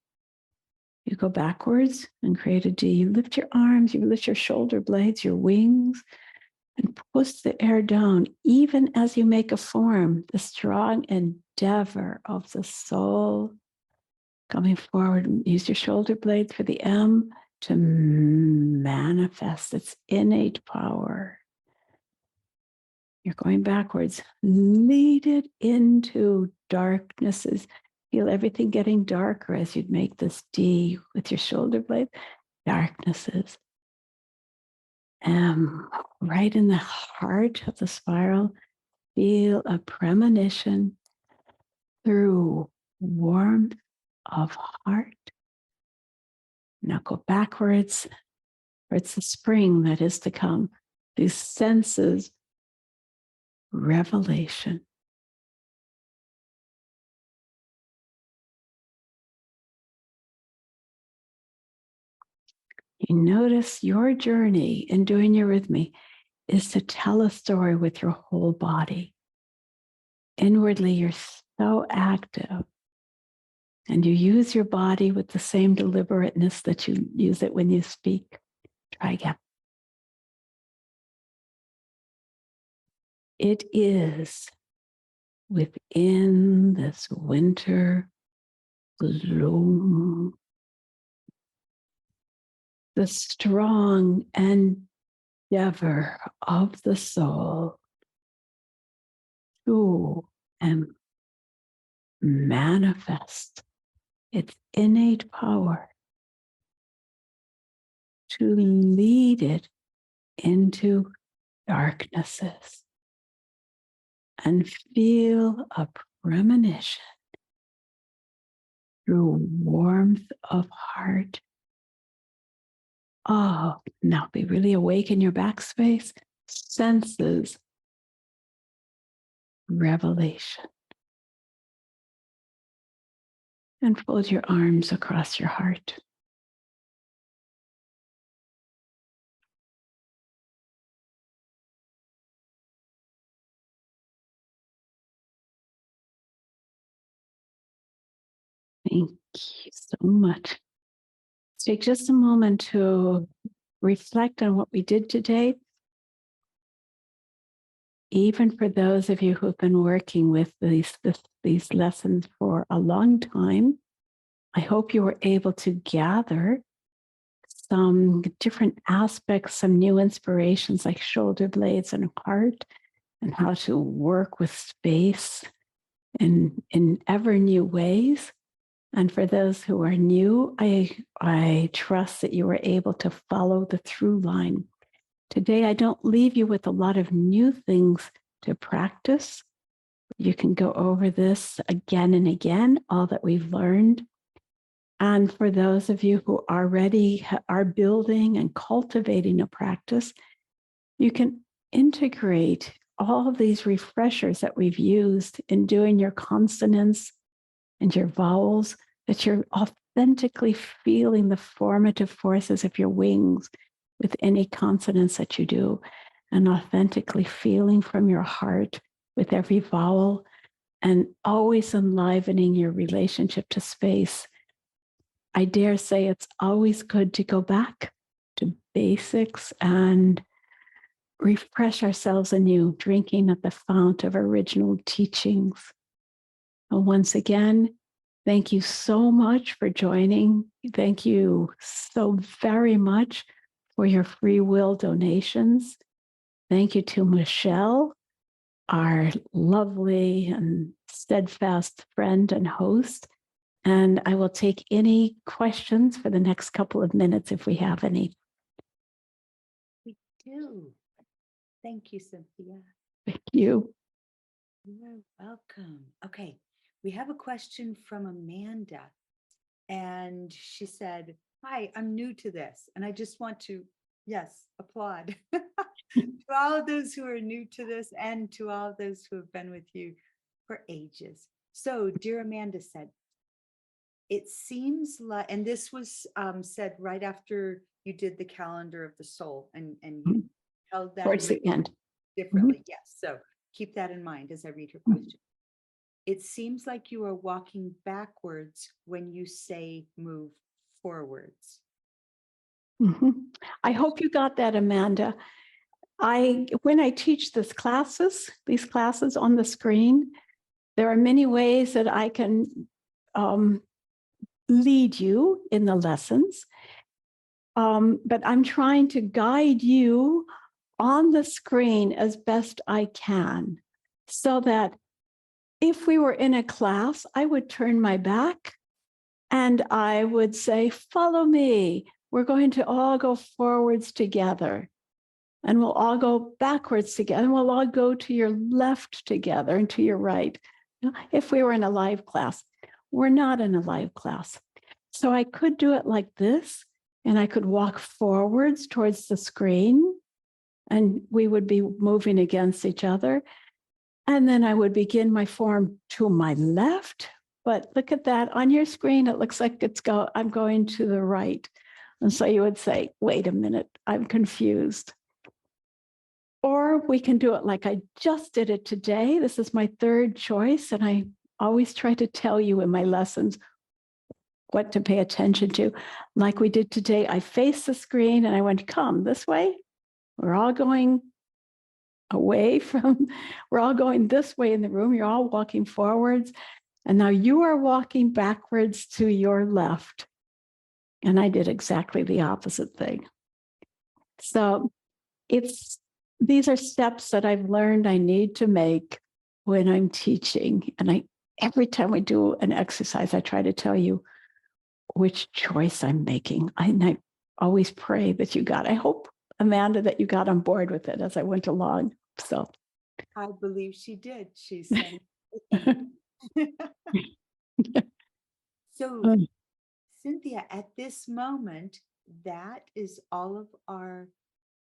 You go backwards and create a D. You lift your arms, you lift your shoulder blades, your wings, and push the air down, even as you make a form, the strong endeavor of the soul. Coming forward, use your shoulder blades for the M to manifest its innate power. You're going backwards. Lead it into darknesses. Feel everything getting darker as you'd make this D with your shoulder blade. Darknesses. M, right in the heart of the spiral. Feel a premonition through warmth of heart. Now go backwards, for it's the spring that is to come. These senses, revelation. You notice your journey in doing Eurythmy is to tell a story with your whole body. Inwardly, you're so active. And you use your body with the same deliberateness that you use it when you speak. Try again. It is within this winter gloom, the strong endeavor of the soul to and manifest its innate power to lead it into darknesses and feel a premonition through warmth of heart. Oh, now be really awake in your backspace. Senses revelation. And fold your arms across your heart. Thank you so much. Take just a moment to reflect on what we did today. Even for those of you who've been working with these lessons for a long time, I hope you were able to gather some different aspects, some new inspirations like shoulder blades and heart, and how to work with space in ever new ways. And for those who are new, I trust that you were able to follow the through line. Today, I don't leave you with a lot of new things to practice. You can go over this again and again, all that we've learned. And for those of you who already are building and cultivating a practice, you can integrate all of these refreshers that we've used in doing your consonants and your vowels, that you're authentically feeling the formative forces of your wings with any consonants that you do, and authentically feeling from your heart with every vowel, and always enlivening your relationship to space. I dare say it's always good to go back to basics and refresh ourselves anew, drinking at the fount of original teachings. And once again, thank you so much for joining. Thank you so very much for your free will donations. Thank you to Michelle, our lovely and steadfast friend and host. And I will take any questions for the next couple of minutes if we have any. We do. Thank you, Cynthia. Thank you. You're welcome. Okay, we have a question from Amanda. And she said, "Hi, I'm new to this. And I just want to, yes, applaud to all of those who are new to this and to all of those who have been with you for ages." So, dear Amanda said, "It seems like," and this was said right after you did the calendar of the soul, and you held that Towards the end. differently. Yes. So keep that in mind as I read her question. "It seems like you are walking backwards when you say move forwards." I hope you got that, Amanda. When I teach these classes on the screen, there are many ways that I can lead you in the lessons. But I'm trying to guide you on the screen as best I can, so that if we were in a class, I would turn my back and I would say, "Follow me. We're going to all go forwards together. And we'll all go backwards together. And we'll all go to your left together and to your right." If we were in a live class, we're not in a live class. So I could do it like this, and I could walk forwards towards the screen, and we would be moving against each other. And then I would begin my form to my left. But look at that on your screen. It looks like I'm going to the right. And so you would say, "Wait a minute, I'm confused." Or we can do it like I just did it today. This is my third choice. And I always try to tell you in my lessons what to pay attention to. Like we did today, I faced the screen and I went, "Come this way. We're all going away from, we're all going this way in the room. You're all walking forwards. And now you are walking backwards to your left. And I did exactly the opposite thing. So these are steps that I've learned I need to make when I'm teaching. And every time we do an exercise, I try to tell you which choice I'm making. I always pray that you got, I hope, Amanda, that you got on board with it as I went along. So I believe she did. She said. So, Cynthia, at this moment, that is all of our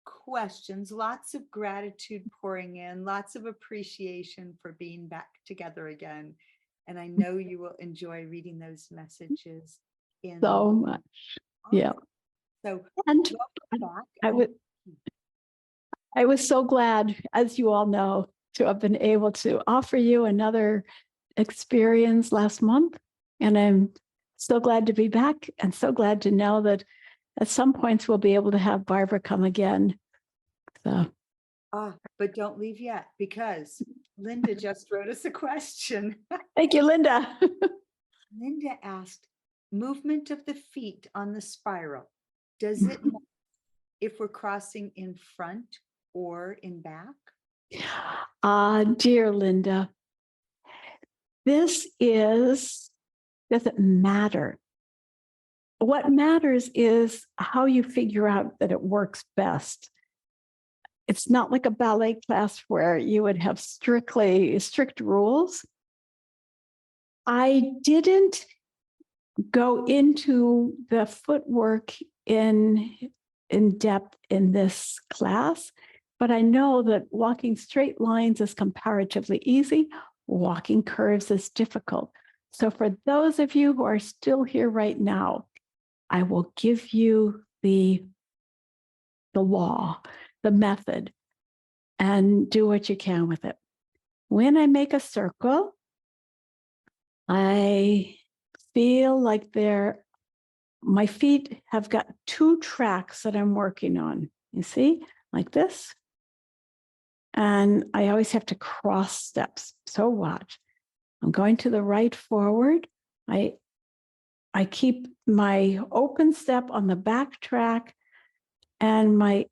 questions. Lots of gratitude pouring in, lots of appreciation for being back together again. And I know you will enjoy reading those messages in so much. Yeah. So and back. I was so glad, as you all know, to have been able to offer you another experience last month. And I'm so glad to be back and so glad to know that at some points we'll be able to have Barbara come again. So. But don't leave yet, because Linda just wrote us a question. Thank you, Linda. Linda asked, movement of the feet on the spiral, does it matter if we're crossing in front or in back? Dear Linda, doesn't matter. What matters is how you figure out that it works best. It's not like a ballet class where you would have strict rules. I didn't go into the footwork in depth in this class, but I know that walking straight lines is comparatively easy. Walking curves is difficult. So for those of you who are still here right now, I will give you the law, the method, and do what you can with it. When I make a circle, I feel like my feet have got two tracks that I'm working on. You see, like this. And I always have to cross steps. So watch. I'm going to the right forward. I keep my open step on the back track and my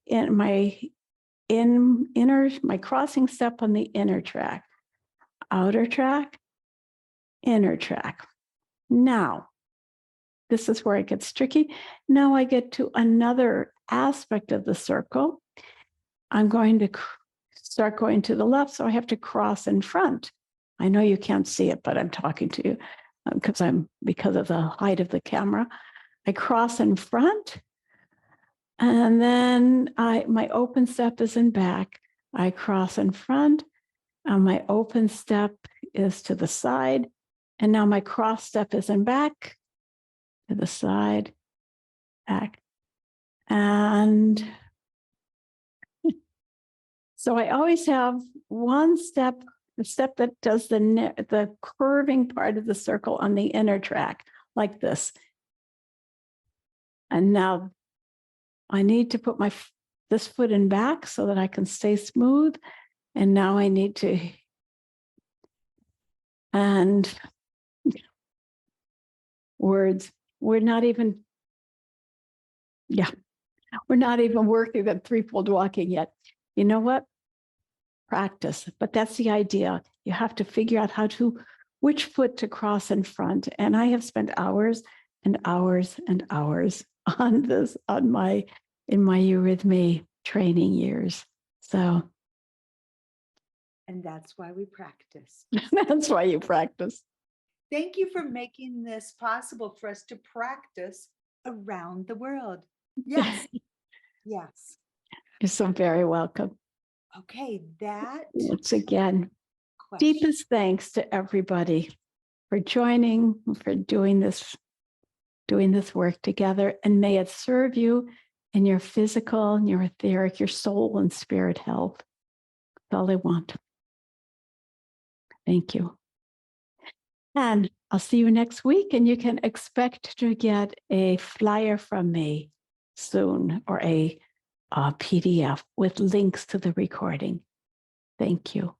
crossing step on the inner track. Outer track, inner track. Now, this is where it gets tricky. Now I get to another aspect of the circle. I'm going to start going to the left, so I have to cross in front. I know you can't see it, but I'm talking to you because of the height of the camera. I cross in front, and then my open step is in back. I cross in front, and my open step is to the side, and now my cross step is in back, to the side, back, and so I always have one step, the step that does the curving part of the circle on the inner track, like this. And now I need to put this foot in back so that I can stay smooth. And now I need to, and words, we're not even working that threefold walking yet. You know what? Practice, but that's the idea. You have to figure out which foot to cross in front. And I have spent hours and hours and hours on this in my Eurythmy training years. So. And that's why we practice. That's why you practice. Thank you for making this possible for us to practice around the world. Yes. Yes. You're so very welcome. Okay, once again, deepest thanks to everybody for joining, for doing this work together, and may it serve you in your physical and your etheric, your soul and spirit health. That's all I want. Thank you. And I'll see you next week, and you can expect to get a flyer from me soon, or a PDF with links to the recording. Thank you.